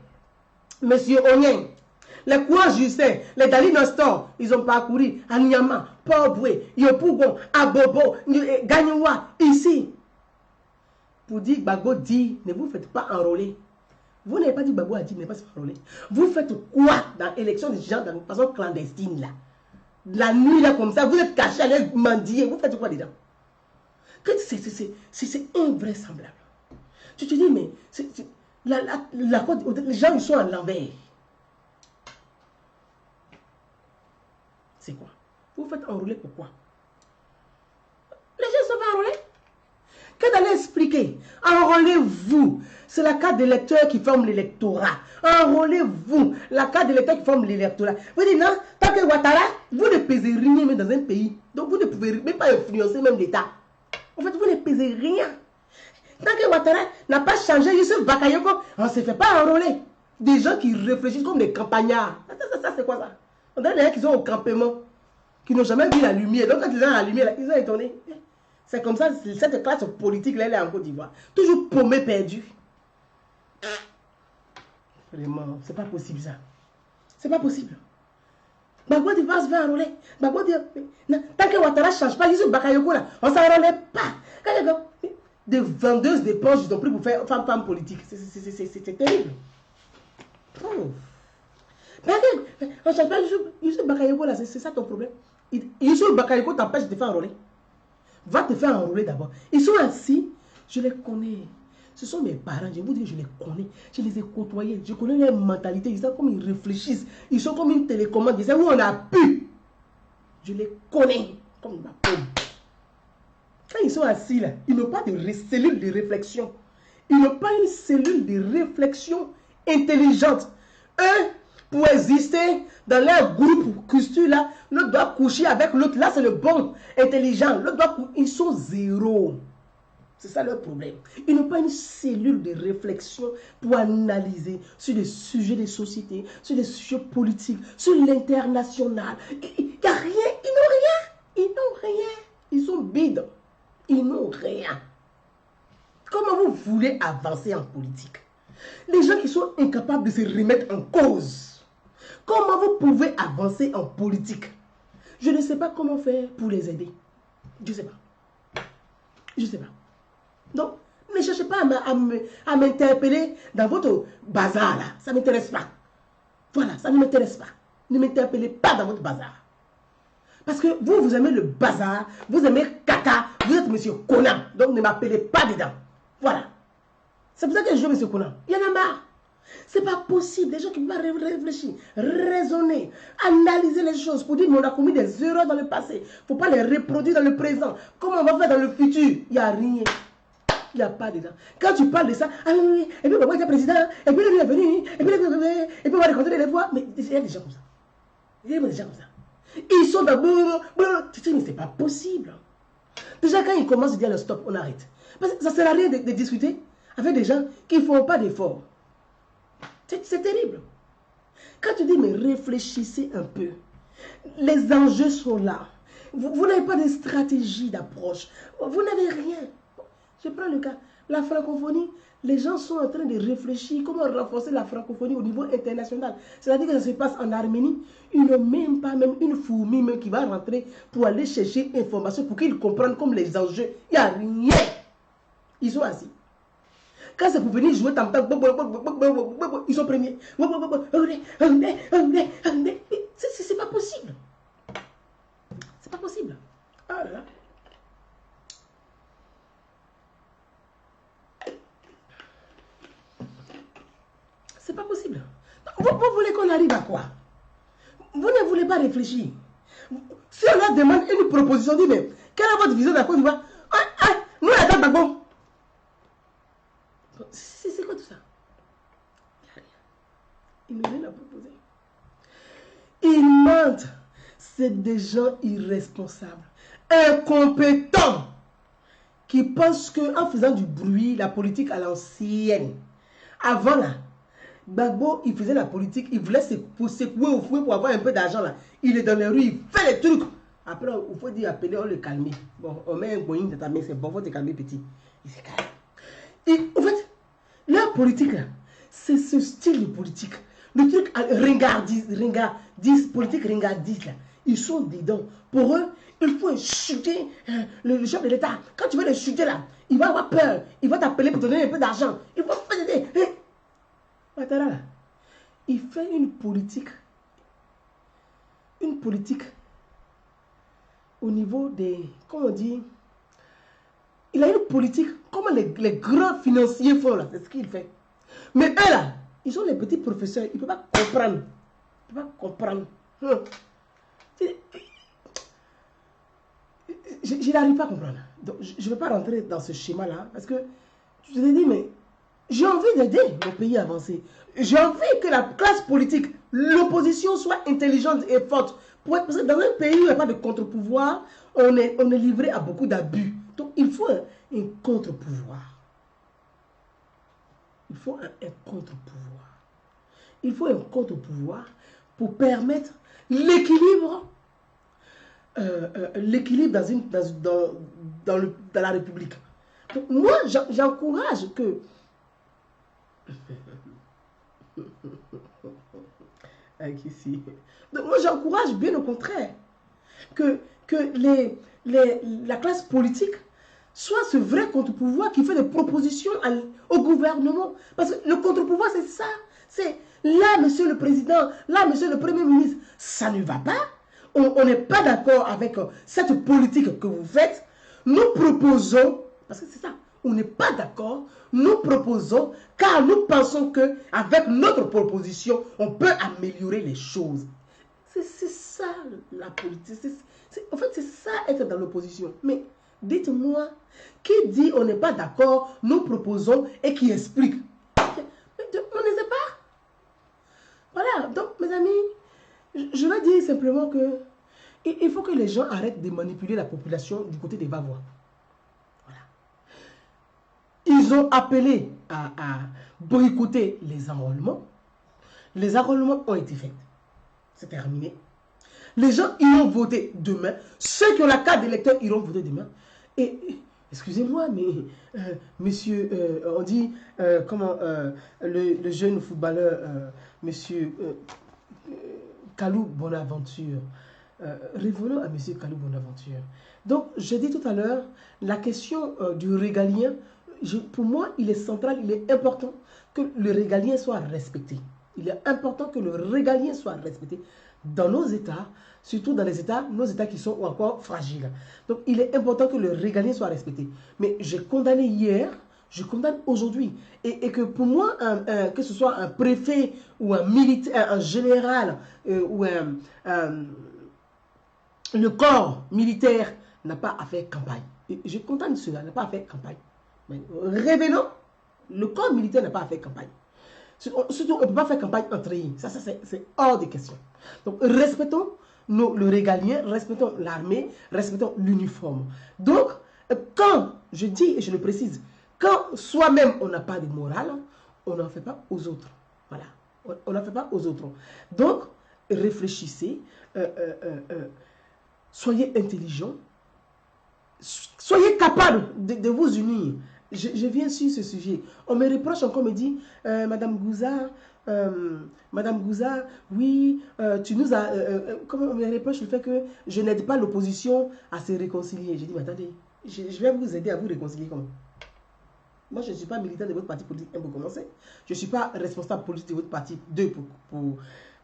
Monsieur Onyen, les Kouan Justin, les Dali Nostor, ils ont parcouru à Nyama, Port-Boué, Yopougon, Abobo, Gagnoua, ici. Pour dire Gbagbo dit, ne vous faites pas enrôler. Vous n'avez pas dit Gbagbo a dit, ne pas se faire enrôler. Vous faites quoi dans l'élection des gens de façon clandestine là? La nuit là comme ça, vous êtes cachés à l'aise mendier, vous faites quoi dedans? C'est invraisemblable. Tu te dis, mais les gens ils sont à l'envers. C'est quoi? Vous faites enrôler pourquoi? Les gens sont fait enrôler. Que d'aller expliquer, enrôlez-vous. C'est la carte d'électeur qui forme l'électorat. Enrôlez-vous. La carte d'électeur qui forme l'électorat. Vous dites non, tant que Ouattara, vous ne pesez rien même dans un pays. Donc vous ne pouvez même pas influencer même l'État. En fait, vous ne pesez rien. Tant que Ouattara n'a pas changé, Youssef Bakayoko, on ne se fait pas enrôler. Des gens qui réfléchissent comme des campagnards. Ça c'est quoi ça? On a des gens qui sont au campement, qui n'ont jamais vu la lumière. Donc quand ils ont la lumière, ils ont étonné. C'est comme ça, cette classe politique, là, elle est en Côte d'Ivoire. Toujours paumée, perdue. Vraiment, c'est pas possible ça. C'est pas possible. Gbagbo dit va se faire enrôler. Gbagbo dit, tant que Ouattara ne change pas, Youssef Bakayoko là, on ne s'enrôle pas. Des vendeuses de poches, ils ont pris pour faire femme politique. C'est terrible. Oh. On ne change pas Youssef Bakayoko là, c'est ça ton problème. Youssef Bakayoko t'empêche de te faire enrôler. Va te faire enrôler d'abord. Ils sont assis, je les connais. Ce sont mes parents, je vous dis, je les connais. Je les ai côtoyés, je connais leur mentalité. Ils savent comment ils réfléchissent. Ils sont comme une télécommande. Ils savent où on a pu. Je les connais comme ma paume. Quand ils sont assis là, ils n'ont pas de cellule de réflexion. Ils n'ont pas une cellule de réflexion intelligente. Eux, pour exister dans leur groupe culture là, l'autre doit coucher avec l'autre. Là, c'est le bon intelligent. L'autre doit coucher. Ils sont zéro. C'est ça leur problème. Ils n'ont pas une cellule de réflexion pour analyser sur les sujets des sociétés, sur les sujets politiques, sur l'international. Il n'y a rien. Ils n'ont rien. Ils n'ont rien. Ils sont bides. Ils n'ont rien. Comment vous voulez avancer en politique? Les gens qui sont incapables de se remettre en cause. Comment vous pouvez avancer en politique? Je ne sais pas comment faire pour les aider. Je ne sais pas. Je ne sais pas. Donc, ne cherchez pas à m'interpeller dans votre bazar là. Ça ne m'intéresse pas. Voilà, ça ne m'intéresse pas. Ne m'interpellez pas dans votre bazar. Parce que vous, vous aimez le bazar, vous aimez caca, vous êtes monsieur Conan. Donc ne m'appelez pas dedans. Voilà. C'est pour ça que je joue monsieur Conan. Il y en a marre. C'est pas possible. Les gens qui peuvent réfléchir, raisonner, analyser les choses pour dire qu'on a commis des erreurs dans le passé. Il ne faut pas les reproduire dans le présent. Comment on va faire dans le futur? Il n'y a rien. Il n'y a pas dedans. Quand tu parles de ça, ah oui, et puis papa était président, et puis lui est venu, et puis on va rencontrer les voix. Mais il y a des gens comme ça. Il y a des gens comme ça. Ils sont d'abord. Tu dis, mais c'est pas possible. Déjà, quand ils commencent à dire le stop, on arrête. Parce que ça ne sert à rien de discuter avec des gens qui ne font pas d'efforts. C'est terrible. Quand tu dis, mais réfléchissez un peu. Les enjeux sont là. Vous n'avez pas de stratégie d'approche. Vous n'avez rien. Je prends le cas. La francophonie, les gens sont en train de réfléchir comment renforcer la francophonie au niveau international. C'est-à-dire que ça se passe en Arménie. Ils n'ont même pas même une fourmi même qui va rentrer pour aller chercher information pour qu'ils comprennent comme les enjeux. Il n'y a rien. Ils sont assis. Quand c'est pour venir jouer tam-tam, ils sont premiers. C'est pas possible. C'est pas possible. Ah là là. C'est pas possible. Vous voulez qu'on arrive à quoi? Vous ne voulez pas réfléchir. Si on leur demande une proposition, dit mais quelle est votre vision de la Côte d'Ivoire? Nous, la table bon. C'est quoi tout ça? Ils n'ont rien à proposer. Ils mentent. C'est des gens irresponsables, incompétents, qui pensent qu'en faisant du bruit, la politique à l'ancienne. Avant là, Gbagbo, il faisait la politique, il voulait secouer au fouet pour avoir un peu d'argent là. Il est dans les rues, il fait les trucs. Après, il faut dire appeler, on le calmer. Bon, on met un boing dans ta main, c'est bon, il faut te calmer petit. Il s'est calme. Et en fait, leur politique là, c'est ce style de politique. Le truc ringardiste, politique ringardiste là, ils sont dedans. Pour eux, il faut chuter le chef de l'État. Quand tu veux le chuter là, il va avoir peur. Il va t'appeler pour te donner un peu d'argent. Il va faire des... Ouattara, il fait une politique au niveau des, comment on dit, il a une politique, comment les grands financiers font là, c'est ce qu'il fait. Mais eux là, ils sont les petits professeurs, ils ne peuvent pas comprendre. Ils ne peuvent pas comprendre. Je n'arrive pas à comprendre. Donc, je ne vais pas rentrer dans ce schéma là, parce que je te dis, mais j'ai envie d'aider mon pays à avancer. J'ai envie que la classe politique, l'opposition soit intelligente et forte. Parce que dans un pays où il n'y a pas de contre-pouvoir, on est livré à beaucoup d'abus. Donc il faut un contre-pouvoir. Il faut un contre-pouvoir. Il faut un contre-pouvoir pour permettre l'équilibre dans la République. Donc, moi, j'encourage que... Donc moi j'encourage bien au contraire que la classe politique soit ce vrai contre-pouvoir qui fait des propositions au gouvernement. Parce que le contre-pouvoir c'est ça. C'est là monsieur le président, là monsieur le premier ministre, ça ne va pas. On n'est pas d'accord avec cette politique que vous faites. Nous proposons, parce que c'est ça, on n'est pas d'accord, nous proposons, car nous pensons qu'avec notre proposition, on peut améliorer les choses. C'est ça la politique. En fait, c'est ça être dans l'opposition. Mais dites-moi, qui dit on n'est pas d'accord, nous proposons et qui explique? On ne sait pas. Voilà, donc mes amis, je vais dire simplement que il faut que les gens arrêtent de manipuler la population du côté des va-voix. Ils ont appelé à boycotter les enrôlements. Les enrôlements ont été faits. C'est terminé. Les gens iront voter demain. Ceux qui ont la carte d'électeur iront voter demain. Et, excusez-moi, mais monsieur, on dit, le jeune footballeur, monsieur Kalou Bonaventure, revenons à M. Kalou Bonaventure. Donc, j'ai dit tout à l'heure, la question du régalien, pour moi, il est central, il est important que le régalien soit respecté. Il est important que le régalien soit respecté dans nos États, surtout dans les États, nos États qui sont encore fragiles. Donc, il est important que le régalien soit respecté. Mais j'ai condamné hier, je condamne aujourd'hui. Et que pour moi, que ce soit un préfet ou un militaire, un général ou le corps militaire n'a pas à faire campagne. Et je condamne cela, n'a pas à faire campagne. Mais révélons, le corps militaire n'a pas à faire campagne. Surtout, on ne peut pas faire campagne entre eux. Ça c'est hors de question. Donc, respectons le régalien, respectons l'armée, respectons l'uniforme. Donc, quand, je dis et je le précise, quand soi-même on n'a pas de morale, on n'en fait pas aux autres. Voilà. On n'en fait pas aux autres. Donc, réfléchissez, soyez intelligents, soyez capables de vous unir. Je viens sur ce sujet. On me reproche encore, on me dit, Madame Gouza, oui, tu nous as... comment on me reproche le fait que je n'aide pas l'opposition à se réconcilier. J'ai dit, mais attendez, je vais vous aider à vous réconcilier comment? Moi, je ne suis pas militant de votre parti politique, pour commencer. Je ne suis pas responsable politique de votre parti,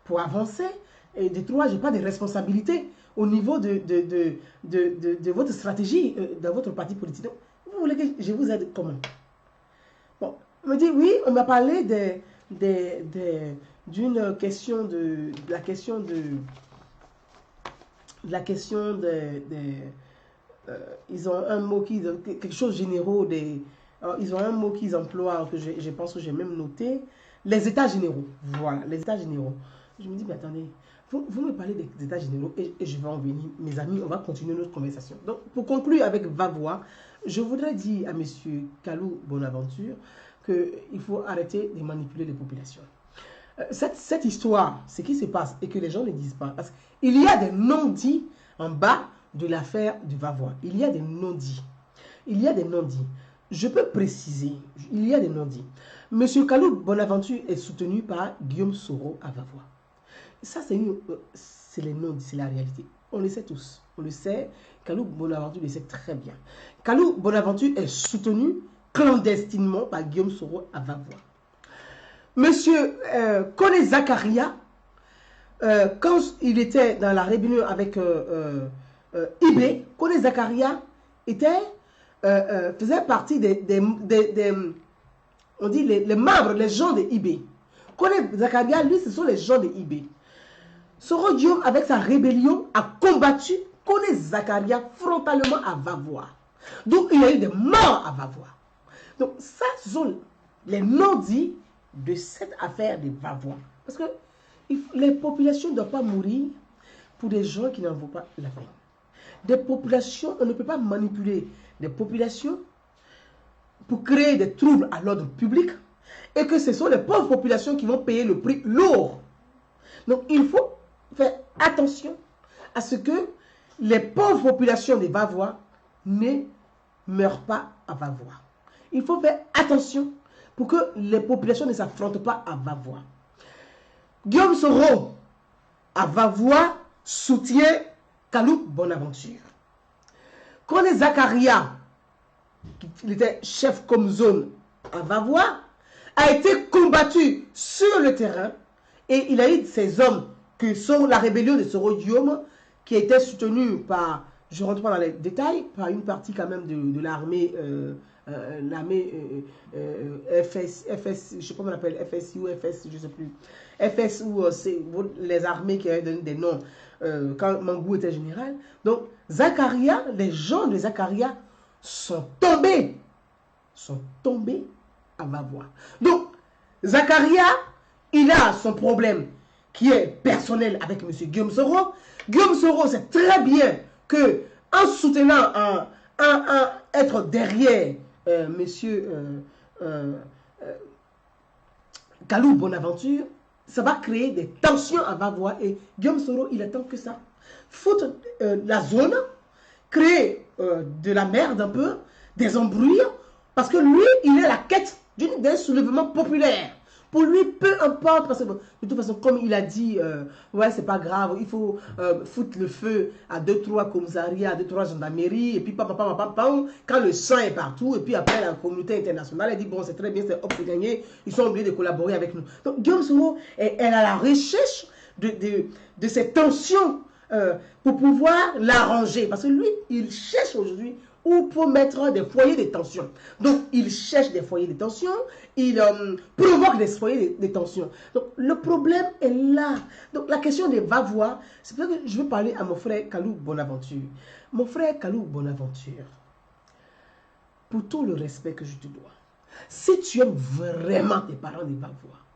pour avancer. Et de trois, je n'ai pas de responsabilité au niveau de votre stratégie dans votre parti politique. Donc, vous voulez que je vous aide comment? Bon, on me dit, oui, on m'a parlé d'une question ils ont un mot quelque chose de généraux, ils ont un mot qu'ils emploient, que je pense que j'ai même noté, les états généraux. Voilà, les états généraux. Je me dis, mais attendez, vous me parlez des états généraux et je vais en venir. Mes amis, on va continuer notre conversation. Donc, pour conclure avec Vavoie, je voudrais dire à M. Kalou Bonaventure qu'il faut arrêter de manipuler les populations. Cette histoire, ce qui se passe et que les gens ne disent pas, parce qu'il y a des non-dits en bas de l'affaire du Vavoie. Il y a des non-dits. Il y a des non-dits. Je peux préciser, il y a des non-dits. M. Kalou Bonaventure est soutenu par Guillaume Soro à Vavoie. Ça, c'est les non-dits, c'est la réalité. On le sait tous. On le sait. Kalou Bonaventure le sait très bien. Kalou Bonaventure est soutenu clandestinement par Guillaume Soro à Vavoie. Monsieur Kone Zakaria, quand il était dans la rébellion avec Ibé, Kone Zakaria faisait partie on dit les membres, les gens de Ibé. Kone Zakaria, lui, ce sont les gens de Ibé. Soro Diom, avec sa rébellion, a combattu Kone Zakaria frontalement à Vavoie. Donc, il y a eu des morts à Vavoie. Donc, ça, ce sont les non-dits de cette affaire de Vavoie. Parce que les populations ne doivent pas mourir pour des gens qui n'en vaut pas la peine. Des populations, on ne peut pas manipuler des populations pour créer des troubles à l'ordre public et que ce sont les pauvres populations qui vont payer le prix lourd. Donc, il faut faire attention à ce que les pauvres populations de Vavoie ne meurent pas à Vavoie. Il faut faire attention pour que les populations ne s'affrontent pas à Vavoie. Guillaume Soro à Vavoie soutient Kalou Bonaventure. Kone Zakaria, qui était chef comme zone à Vavoie, a été combattu sur le terrain et il a eu ces hommes que sont la rébellion de Soro Diom qui était soutenue par, je ne rentre pas dans les détails, par une partie quand même de l'armée, l'armée FS, je ne sais pas comment on appelle, FSI ou FS, je ne sais plus. FS ou c'est les armées qui avaient donné des noms quand Mangou était général. Donc, Zakaria, les gens de Zakaria sont tombés à Vavoie. Donc, Zakaria, il a son problème qui est personnel avec M. Guillaume Soro. Guillaume Soro sait très bien que en soutenant être derrière M. Kalou Bonaventure, ça va créer des tensions à Vavoie et Guillaume Soro, il attend que ça. Foutre la zone, créer de la merde un peu, des embrouilles, parce que lui, il est à la quête d'un soulèvement populaire Pour lui, peu importe, parce que de toute façon, comme il a dit, ouais, c'est pas grave, il faut foutre le feu à 2-3 commissariats, à 2-3 gendarmeries, et puis quand le sang est partout, et puis après la communauté internationale, elle dit, bon, c'est très bien, c'est hop, c'est gagné, ils sont obligés de collaborer avec nous. Donc, Guillaume Soro, elle est à la recherche de ces tensions pour pouvoir l'arranger. Parce que lui, il cherche aujourd'hui où pour mettre des foyers de tension. Donc, il cherche des foyers de tension, il provoque des foyers de tension. Donc, le problème est là. Donc, la question des va-voir, c'est pour ça que je veux parler à mon frère Kalou Bonaventure. Mon frère Kalou Bonaventure, pour tout le respect que je te dois, si tu aimes vraiment tes parents des va-voir,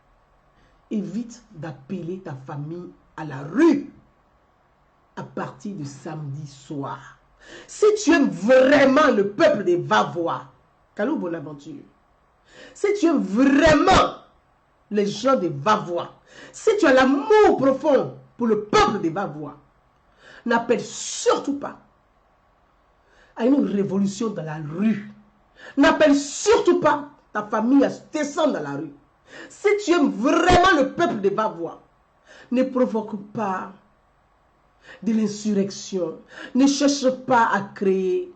évite d'appeler ta famille à la rue à partir de samedi soir. Si tu aimes vraiment le peuple des va-voir, Kalou Bonaventure, si tu aimes vraiment les gens des va-voir, si tu as l'amour profond pour le peuple des va-voir, n'appelle surtout pas à une révolution dans la rue. N'appelle surtout pas ta famille à descendre dans la rue. Si tu aimes vraiment le peuple des va-voir, ne provoque pas de l'insurrection. Ne cherche pas à créer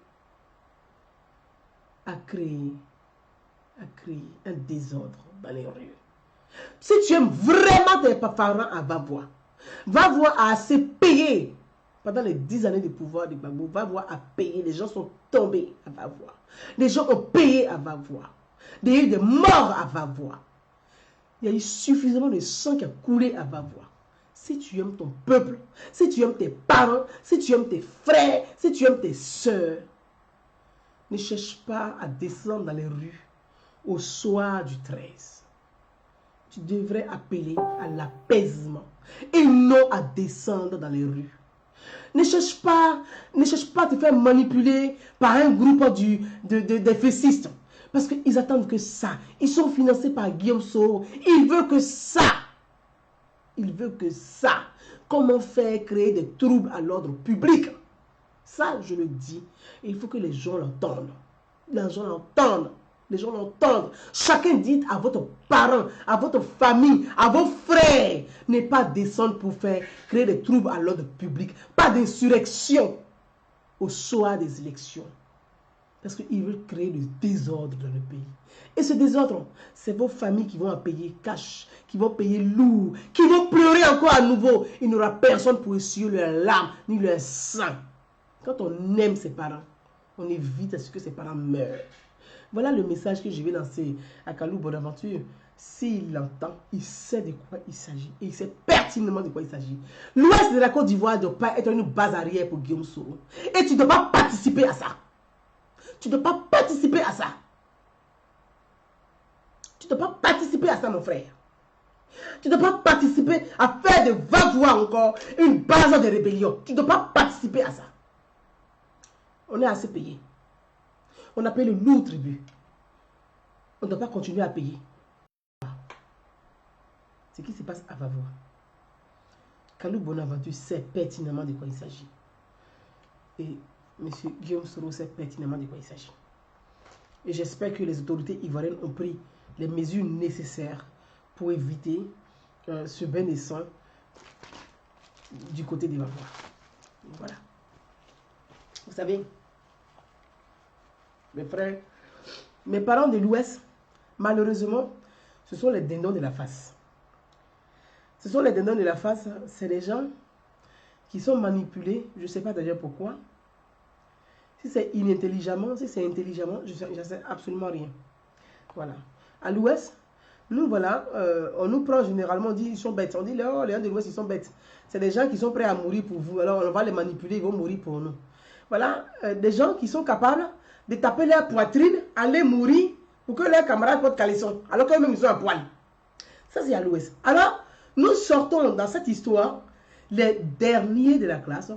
un désordre dans les rues. Si tu aimes vraiment tes parents à va-voir a assez payé pendant les 10 années de pouvoir de Gbagbo. Va-voir a payé. Les gens sont tombés à va-voir. Les gens ont payé à va-voir. Il y a eu des morts à va-voir. Il y a eu suffisamment de sang qui a coulé à va-voir. Si tu aimes ton peuple, si tu aimes tes parents, si tu aimes tes frères, si tu aimes tes soeurs, ne cherche pas à descendre dans les rues au soir du 13. Tu devrais appeler à l'apaisement et non à descendre dans les rues. Ne cherche pas à te faire manipuler par un groupe des fessistes. Parce qu'ils attendent que ça. Ils sont financés par Guillaume Soro. Ils veulent que ça. Il veut que ça. Comment faire créer des troubles à l'ordre public? Ça, je le dis. Il faut que les gens l'entendent. Les gens l'entendent. Les gens l'entendent. Chacun dit à votre parent, à votre famille, à vos frères, ne pas descendre pour faire créer des troubles à l'ordre public. Pas d'insurrection au soir des élections. Parce qu'ils veulent créer le désordre dans le pays. Et ce désordre, c'est vos familles qui vont en payer cash, qui vont payer lourd, qui vont pleurer encore à nouveau. Il n'y aura personne pour essuyer leurs larmes, ni leur sang. Quand on aime ses parents, on évite à ce que ses parents meurent. Voilà le message que je vais lancer à Kalou Bonaventure. S'il l'entend, il sait de quoi il s'agit. Et il sait pertinemment de quoi il s'agit. L'ouest de la Côte d'Ivoire ne doit pas être une base arrière pour Guillaume Soro. Et tu ne dois pas participer à ça. Tu ne dois pas participer à ça. Tu ne dois pas participer à ça, mon frère. Tu ne dois pas participer à faire de va-voir encore une base de rébellion. Tu ne dois pas participer à ça. On est assez payé. On a payé le lourd tribut. On ne doit pas continuer à payer. Ce qui se passe à va-voir. Kalou Bonaventure sait pertinemment de quoi il s'agit. Et M. Guillaume Soro sait pertinemment de quoi il s'agit. Et j'espère que les autorités ivoiriennes ont pris les mesures nécessaires pour éviter ce bain de sang du côté des va-voir. Voilà. Vous savez, mes frères, mes parents de l'Ouest, malheureusement, ce sont les dindons de la face. Ce sont les dindons de la face, c'est les gens qui sont manipulés, je ne sais pas d'ailleurs pourquoi. Si c'est inintelligemment, si c'est intelligemment, je ne sais absolument rien. Voilà. À l'Ouest, nous, voilà, on nous prend généralement, on dit ils sont bêtes. On dit, oh, les gens de l'Ouest, ils sont bêtes. C'est des gens qui sont prêts à mourir pour vous. Alors, on va les manipuler, ils vont mourir pour nous. Voilà, des gens qui sont capables de taper leur poitrine, aller mourir pour que leurs camarades portent caleçon, alors qu'eux-mêmes, ils sont à poil. Ça, c'est à l'Ouest. Alors, nous sortons dans cette histoire les derniers de la classe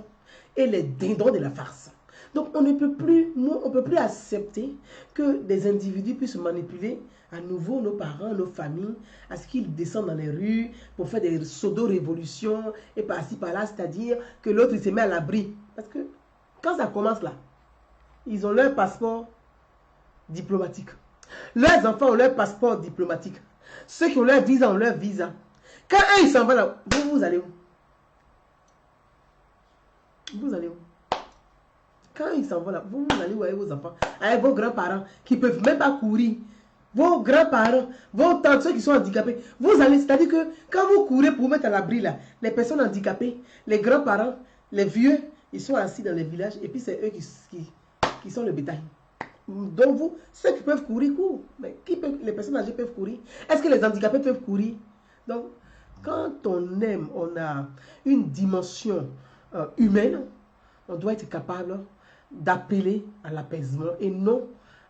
et les dindons de la farce. Donc, on ne peut plus, nous, on ne peut plus accepter que des individus puissent manipuler à nouveau nos parents, nos familles, à ce qu'ils descendent dans les rues pour faire des pseudo-révolutions et par-ci, par-là, c'est-à-dire que l'autre, il se met à l'abri. Parce que quand ça commence là, ils ont leur passeport diplomatique. Leurs enfants ont leur passeport diplomatique. Ceux qui ont leur visa ont leur visa. Quand un, il s'en va là, vous allez où? Vous allez où? Quand ils s'en vont là, vous allez où avec vos enfants? Avec vos grands-parents qui ne peuvent même pas courir. Vos grands-parents, vos tantes, ceux qui sont handicapés. Vous allez, c'est-à-dire que quand vous courez pour mettre à l'abri là, les personnes handicapées, les grands-parents, les vieux, ils sont assis dans les villages et puis c'est eux qui sont le bétail. Donc vous, ceux qui peuvent courir, courent. Mais les personnes âgées peuvent courir? Est-ce que les handicapés peuvent courir? Donc, quand on aime, on a une dimension humaine, on doit être capable d'appeler à l'apaisement et non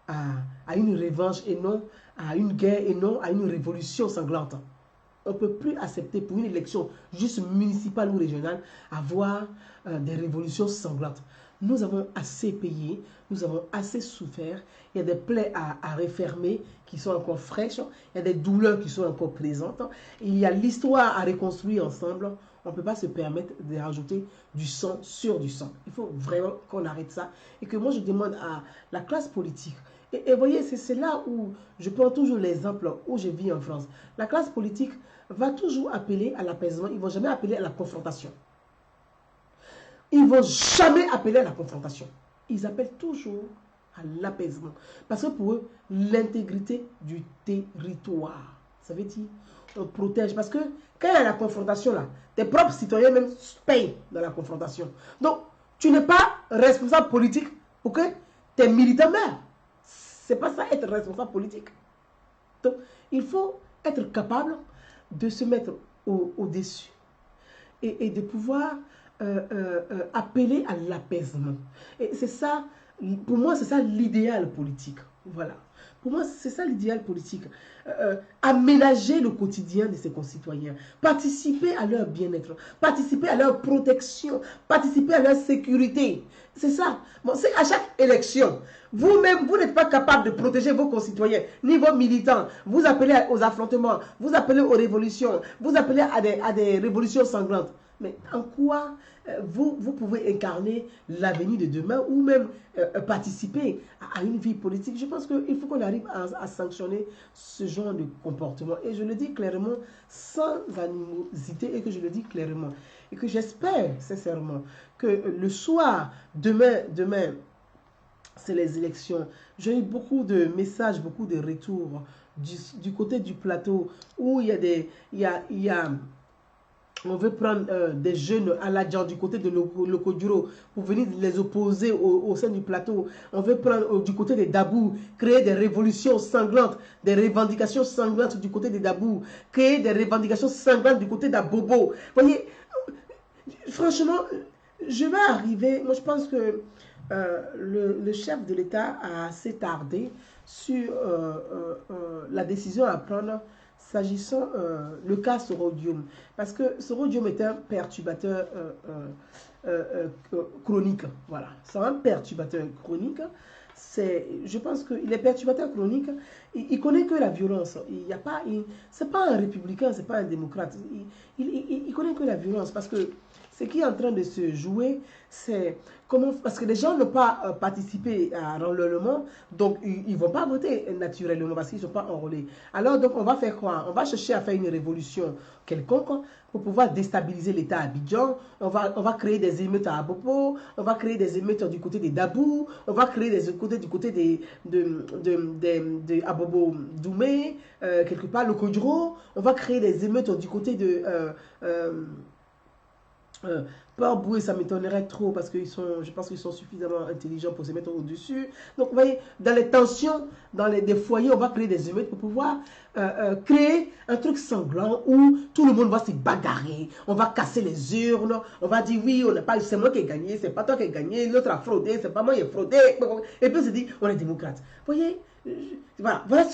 à une revanche et non à une guerre et non à une révolution sanglante. On ne peut plus accepter pour une élection juste municipale ou régionale avoir des révolutions sanglantes. Nous avons assez payé, nous avons assez souffert. Il y a des plaies à refermer qui sont encore fraîches. Il y a des douleurs qui sont encore présentes. Il y a l'histoire à reconstruire ensemble. On ne peut pas se permettre de rajouter du sang sur du sang. Il faut vraiment qu'on arrête ça. Et que moi, je demande à la classe politique. Et voyez, c'est là où je prends toujours l'exemple où je vis en France. La classe politique va toujours appeler à l'apaisement. Ils ne vont jamais appeler à la confrontation. Ils ne vont jamais appeler à la confrontation. Ils appellent toujours à l'apaisement. Parce que pour eux, l'intégrité du territoire, ça veut dire on protège. Parce que quand il y a la confrontation là, tes propres citoyens même payent dans la confrontation. Donc, tu n'es pas responsable politique pour que tes militants meurent. C'est pas ça être responsable politique. Donc, il faut être capable de se mettre au-dessus et de pouvoir appeler à l'apaisement. Et c'est ça, pour moi, c'est ça l'idéal politique. Voilà. Pour moi, c'est ça l'idéal politique. Aménager le quotidien de ses concitoyens. Participer à leur bien-être. Participer à leur protection. Participer à leur sécurité. C'est ça. Bon, c'est à chaque élection. Vous-même, vous n'êtes pas capable de protéger vos concitoyens, ni vos militants. Vous appelez aux affrontements. Vous appelez aux révolutions. Vous appelez à des révolutions sanglantes. Mais en quoi vous pouvez incarner l'avenir de demain ou même participer à une vie politique? Je pense qu'il faut qu'on arrive à sanctionner ce genre de comportement. Et je le dis clairement, sans animosité, et que je le dis clairement. Et que j'espère sincèrement que le soir, demain c'est les élections. J'ai eu beaucoup de messages, beaucoup de retours du côté du plateau où il y a on veut prendre des jeunes à l'adjan du côté de Lokoduro pour venir les opposer au sein du plateau. On veut prendre du côté des Dabou, créer des révolutions sanglantes, des revendications sanglantes du côté des Dabou, créer des revendications sanglantes du côté d'Abobo. Vous voyez, franchement, je vais arriver, moi je pense que le chef de l'État a assez tardé sur la décision à prendre s'agissant le cas Sorodium, parce que Sorodium est un perturbateur chronique. Voilà, c'est un perturbateur chronique. Je pense qu'il est perturbateur chronique. Il connaît que la violence. C'est pas un républicain, c'est pas un démocrate. Il connaît que la violence parce que ce qui est en train de se jouer, c'est comment, parce que les gens n'ont pas participé à l'enrôlement, donc ils ne vont pas voter naturellement parce qu'ils ne sont pas enrôlés. Alors donc on va faire quoi? On va chercher à faire une révolution quelconque pour pouvoir déstabiliser l'État à Abidjan. On va créer des émeutes à Abobo, on va créer des émeutes du côté des Dabou, on va créer des émeutes du côté de Abobo Doumé, quelque part le Kodjro, on va créer des émeutes du côté de Port Boué, ça m'étonnerait trop parce que je pense qu'ils sont suffisamment intelligents pour se mettre au-dessus. Donc, vous voyez, dans les tensions, dans des foyers, on va créer des émeutes pour pouvoir créer un truc sanglant où tout le monde va se bagarrer. On va casser les urnes. On va dire oui, c'est moi qui ai gagné, c'est pas toi qui as gagné, l'autre a fraudé, c'est pas moi qui ai fraudé. Et puis on se dit, on est démocrate. Vous voyez, voilà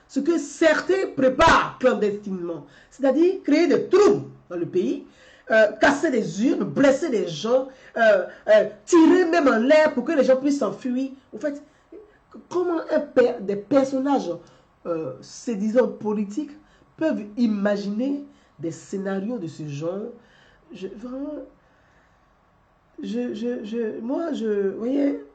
ce que certains préparent clandestinement. C'est-à-dire créer des troubles dans le pays. Casser des urnes, blesser des gens, tirer même en l'air pour que les gens puissent s'enfuir. En fait, comment des personnages se disant politiques peuvent imaginer des scénarios de ce genre? Vous voyez,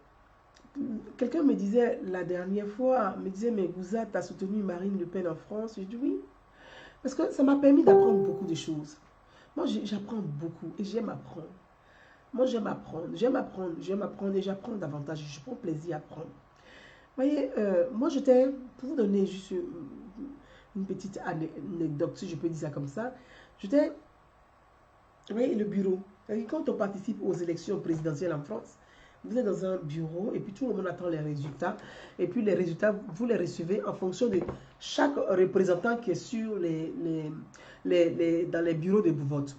quelqu'un me disait la dernière fois, me disait, mais Gouza, tu as soutenu Marine Le Pen en France? Je dis oui, parce que ça m'a permis d'apprendre beaucoup de choses. Moi, j'apprends beaucoup et j'aime apprendre. Moi, j'aime apprendre et j'apprends davantage. Je prends plaisir à apprendre. Vous voyez, moi, j'étais, pour vous donner juste une petite anecdote, si je peux dire ça comme ça, j'étais, vous voyez, le bureau. Quand on participe aux élections présidentielles en France, vous êtes dans un bureau et puis tout le monde attend les résultats. Et puis les résultats, vous les recevez en fonction de chaque représentant qui est sur dans les bureaux de vote.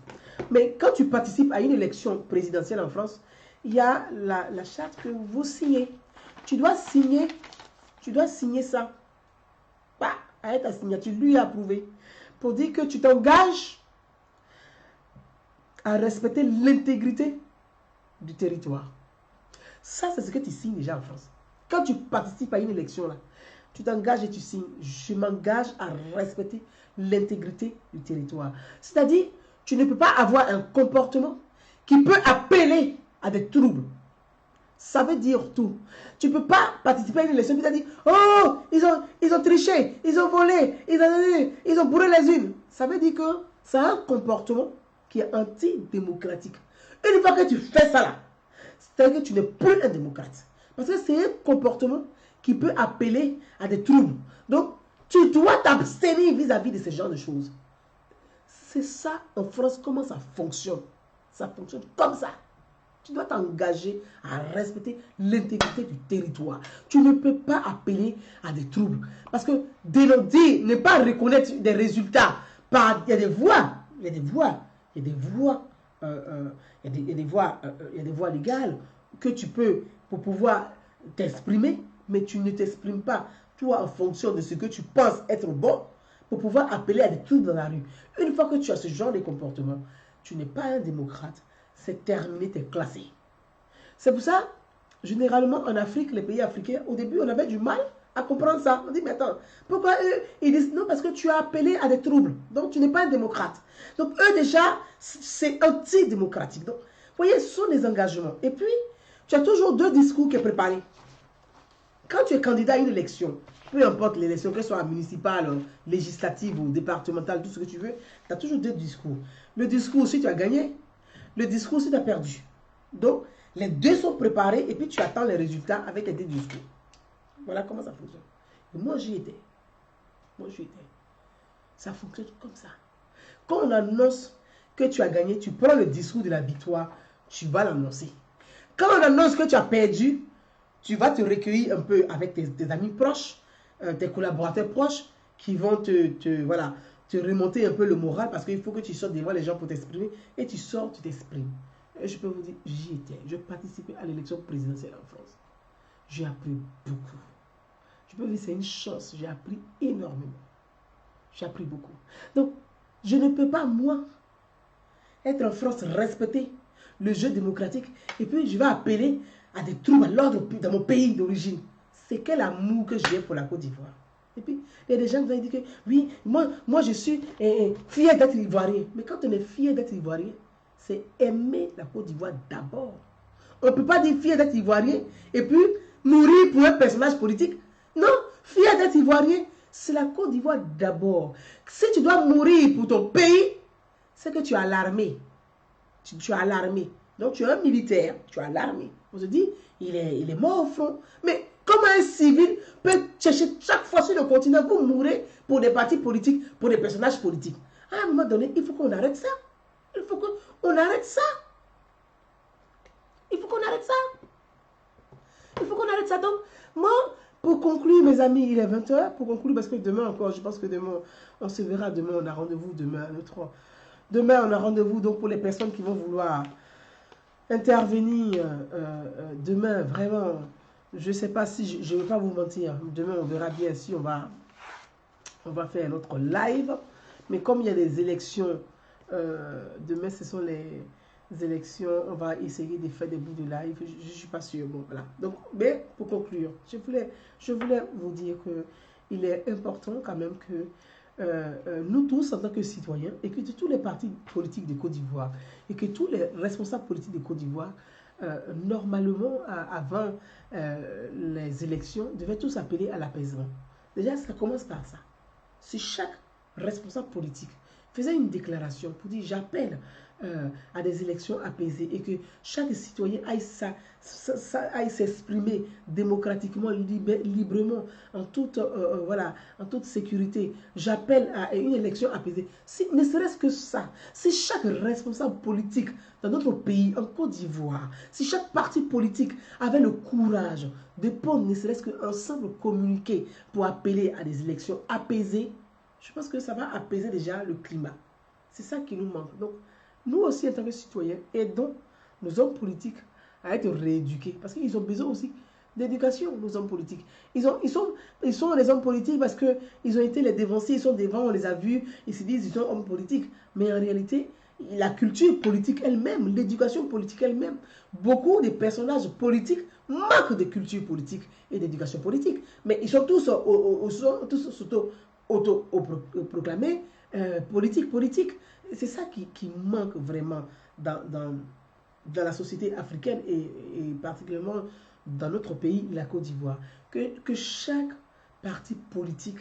Mais quand tu participes à une élection présidentielle en France, il y a la charte que vous signez. Tu dois signer ça. Bah, avec ta signature, lui a approuvé. Pour dire que tu t'engages à respecter l'intégrité du territoire. Ça, c'est ce que tu signes déjà en France. Quand tu participes à une élection, là, tu t'engages et tu signes. Je m'engage à respecter l'intégrité du territoire. C'est-à-dire, tu ne peux pas avoir un comportement qui peut appeler à des troubles. Ça veut dire tout. Tu ne peux pas participer à une élection et tu dis, oh, ils ont triché, ils ont volé, ils ont bourré les unes. Ça veut dire que c'est un comportement qui est antidémocratique. Une fois que tu fais ça là, c'est-à-dire que tu n'es plus un démocrate. Parce que c'est un comportement qui peut appeler à des troubles. Donc, tu dois t'abstenir vis-à-vis de ce genre de choses. C'est ça, en France, comment ça fonctionne. Ça fonctionne comme ça. Tu dois t'engager à respecter l'intégrité du territoire. Tu ne peux pas appeler à des troubles. Parce que dénoncer, ne pas reconnaître des résultats, il y a des voies. Il y a des voies. Il y a des voies. Il y a des voies légales que tu peux pour pouvoir t'exprimer, mais tu ne t'exprimes pas, toi, en fonction de ce que tu penses être bon, pour pouvoir appeler à des troubles dans la rue. Une fois que tu as ce genre de comportement, tu n'es pas un démocrate. C'est terminé, tu es classé. C'est pour ça, généralement en Afrique, les pays africains, au début, on avait du mal à comprendre ça. On dit, mais attends, pourquoi eux, ils disent non, parce que tu as appelé à des troubles. Donc, tu n'es pas un démocrate. Donc, eux, déjà, c'est antidémocratique. Donc, vous voyez, ce sont des engagements. Et puis, tu as toujours deux discours qui sont préparés. Quand tu es candidat à une élection, peu importe l'élection, qu'elle soit municipale, législative ou départementale, tout ce que tu veux, tu as toujours deux discours. Le discours, si tu as gagné, le discours, si tu as perdu. Donc, les deux sont préparés et puis tu attends les résultats avec les deux discours. Voilà comment ça fonctionne. Et moi, j'y étais. Ça fonctionne comme ça. Quand on annonce que tu as gagné, tu prends le discours de la victoire, tu vas l'annoncer. Quand on annonce que tu as perdu, tu vas te recueillir un peu avec tes amis proches, tes collaborateurs proches qui vont te remonter un peu le moral parce qu'il faut que tu sortes devant les gens pour t'exprimer. Et tu sors, tu t'exprimes. Et je peux vous dire, j'y étais. Je participais à l'élection présidentielle en France. J'ai appris beaucoup. Je peux vous dire, c'est une chance. J'ai appris énormément. J'ai appris beaucoup. Donc, je ne peux pas, moi, être en France, respecter le jeu démocratique. Et puis, je vais appeler à des troubles à l'ordre dans mon pays d'origine. C'est quel amour que j'ai pour la Côte d'Ivoire. Et puis, il y a des gens qui vont dire que, oui, moi je suis fier d'être ivoirien. Mais quand on est fier d'être ivoirien, c'est aimer la Côte d'Ivoire d'abord. On ne peut pas dire fier d'être ivoirien et puis mourir pour un personnage politique. Non, fier d'être ivoirien, c'est la Côte d'Ivoire d'abord. Si tu dois mourir pour ton pays, c'est que tu as l'armée. Tu as l'armée. Donc tu es un militaire, tu as l'armée. On se dit, il est mort au front. Mais comment un civil peut chercher chaque fois sur le continent pour mourir pour des partis politiques, pour des personnages politiques? À un moment donné, il faut qu'on arrête ça. Il faut qu'on arrête ça. Il faut qu'on arrête ça. Il faut qu'on arrête ça. Donc, moi, pour conclure, mes amis, il est 20h. Pour conclure, parce que demain encore, je pense que demain, on se verra. Demain, on a rendez-vous. Demain, le 3. Demain, on a rendez-vous. Donc, pour les personnes qui vont vouloir intervenir demain, vraiment, je ne sais pas si, je ne vais pas vous mentir. Demain, on verra bien si on va faire notre live. Mais comme il y a des élections, demain, ce sont les élections, on va essayer de faire des bouts de live. Je ne suis pas sûr. Bon, voilà. Donc, mais pour conclure, je voulais vous dire que il est important quand même que nous tous, en tant que citoyens, et que tous les partis politiques de Côte d'Ivoire, et que tous les responsables politiques de Côte d'Ivoire normalement, avant les élections, devaient tous appeler à l'apaisement. Déjà, ça commence par ça. Si chaque responsable politique faisait une déclaration pour dire j'appelle à des élections apaisées et que chaque citoyen aille s'exprimer démocratiquement, librement, en toute, voilà, en toute sécurité. J'appelle à une élection apaisée. Si, ne serait-ce que ça, si chaque responsable politique dans notre pays, en Côte d'Ivoire, si chaque parti politique avait le courage de prendre ne serait-ce qu'un simple communiqué pour appeler à des élections apaisées, je pense que ça va apaiser déjà le climat. C'est ça qui nous manque. Donc, nous aussi, en tant que citoyens, aidons nos hommes politiques à être rééduqués. Parce qu'ils ont besoin aussi d'éducation, nos hommes politiques. Ils sont les hommes politiques parce qu'ils ont été les dévanciers, ils sont devant, on les a vus, ils se disent qu'ils sont hommes politiques. Mais en réalité, la culture politique elle-même, l'éducation politique elle-même, beaucoup de personnages politiques manquent de culture politique et d'éducation politique. Mais ils sont tous auto-proclamés politique. C'est ça qui manque vraiment dans la société africaine et particulièrement dans notre pays, la Côte d'Ivoire. Que chaque parti politique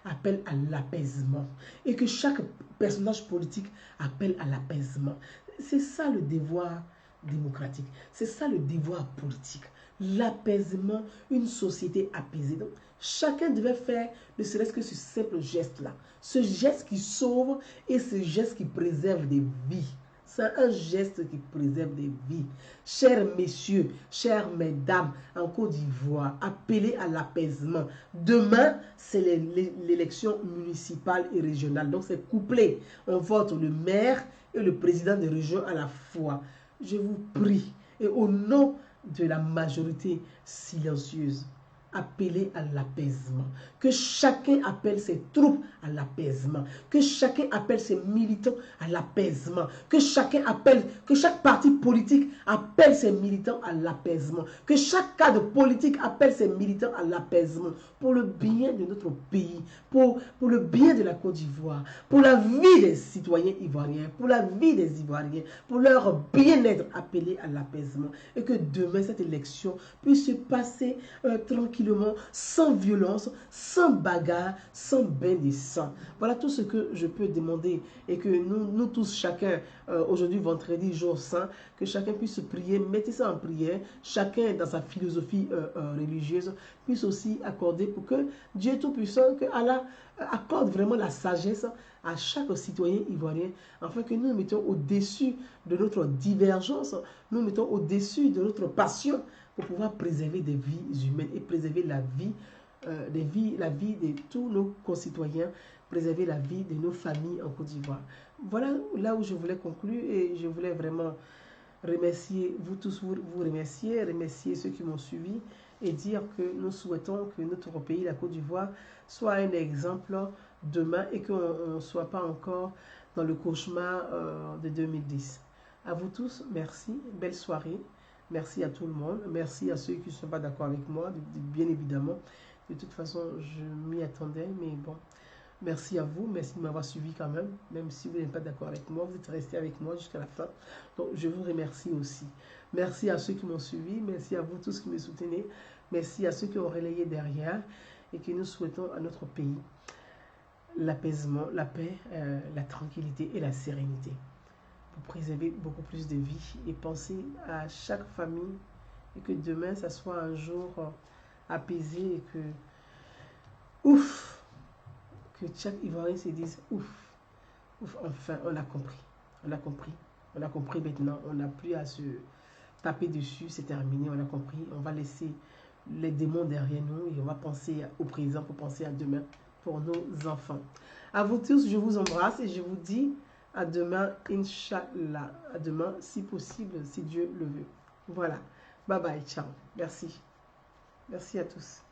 appelle à l'apaisement et que chaque personnage politique appelle à l'apaisement. C'est ça le devoir démocratique, c'est ça le devoir politique. L'apaisement, une société apaisée. Donc, chacun devait faire ne serait-ce que ce simple geste-là. Ce geste qui sauve et ce geste qui préserve des vies. C'est un geste qui préserve des vies. Chers messieurs, chères mesdames, en Côte d'Ivoire, appelez à l'apaisement. Demain, c'est l'élection municipale et régionale. Donc, c'est couplé. On vote le maire et le président de région à la fois. Je vous prie, et au nom de la majorité silencieuse, appelez à l'apaisement. Que chacun appelle ses troupes à l'apaisement. Que chacun appelle ses militants à l'apaisement. Que chacun appelle, que chaque parti politique appelle ses militants à l'apaisement. Que chaque cadre politique appelle ses militants à l'apaisement. Pour le bien de notre pays, pour le bien de la Côte d'Ivoire, pour la vie des citoyens ivoiriens, pour la vie des Ivoiriens, pour leur bien-être, appelés à l'apaisement. Et que demain, cette élection puisse se passer tranquillement, sans violence, sans bagarre, sans bain de sang. Voilà tout ce que je peux demander et que nous tous, chacun, aujourd'hui, vendredi, jour saint, que chacun puisse prier, mettez ça en prière, chacun dans sa philosophie religieuse puisse aussi accorder pour que Dieu Tout-Puissant, que Allah accorde vraiment la sagesse à chaque citoyen ivoirien, afin que nous nous mettons au-dessus de notre divergence, nous nous mettons au-dessus de notre passion pour pouvoir préserver des vies humaines et préserver la vie, la vie de tous nos concitoyens, préserver la vie de nos familles en Côte d'Ivoire. Voilà là où je voulais conclure et je voulais vraiment remercier vous tous, vous remercier ceux qui m'ont suivi et dire que nous souhaitons que notre pays, la Côte d'Ivoire, soit un exemple demain et qu'on ne soit pas encore dans le cauchemar de 2010. À vous tous, merci, belle soirée. Merci à tout le monde. Merci à ceux qui ne sont pas d'accord avec moi, bien évidemment. De toute façon, je m'y attendais, mais bon. Merci à vous. Merci de m'avoir suivi quand même si vous n'êtes pas d'accord avec moi. Vous êtes resté avec moi jusqu'à la fin. Donc, je vous remercie aussi. Merci à ceux qui m'ont suivi. Merci à vous tous qui me soutenez. Merci à ceux qui ont relayé derrière et que nous souhaitons à notre pays l'apaisement, la paix, la tranquillité et la sérénité. Pour préserver beaucoup plus de vie et penser à chaque famille et que demain ça soit un jour apaisé et que ouf, que chaque Ivoirien se dise ouf, enfin on a compris maintenant, on n'a plus à se taper dessus, c'est terminé, on a compris, on va laisser les démons derrière nous et on va penser au présent pour penser à demain pour nos enfants. À vous tous, je vous embrasse et je vous dis à demain, Inch'Allah. À demain, si possible, si Dieu le veut. Voilà. Bye bye, ciao. Merci. Merci à tous.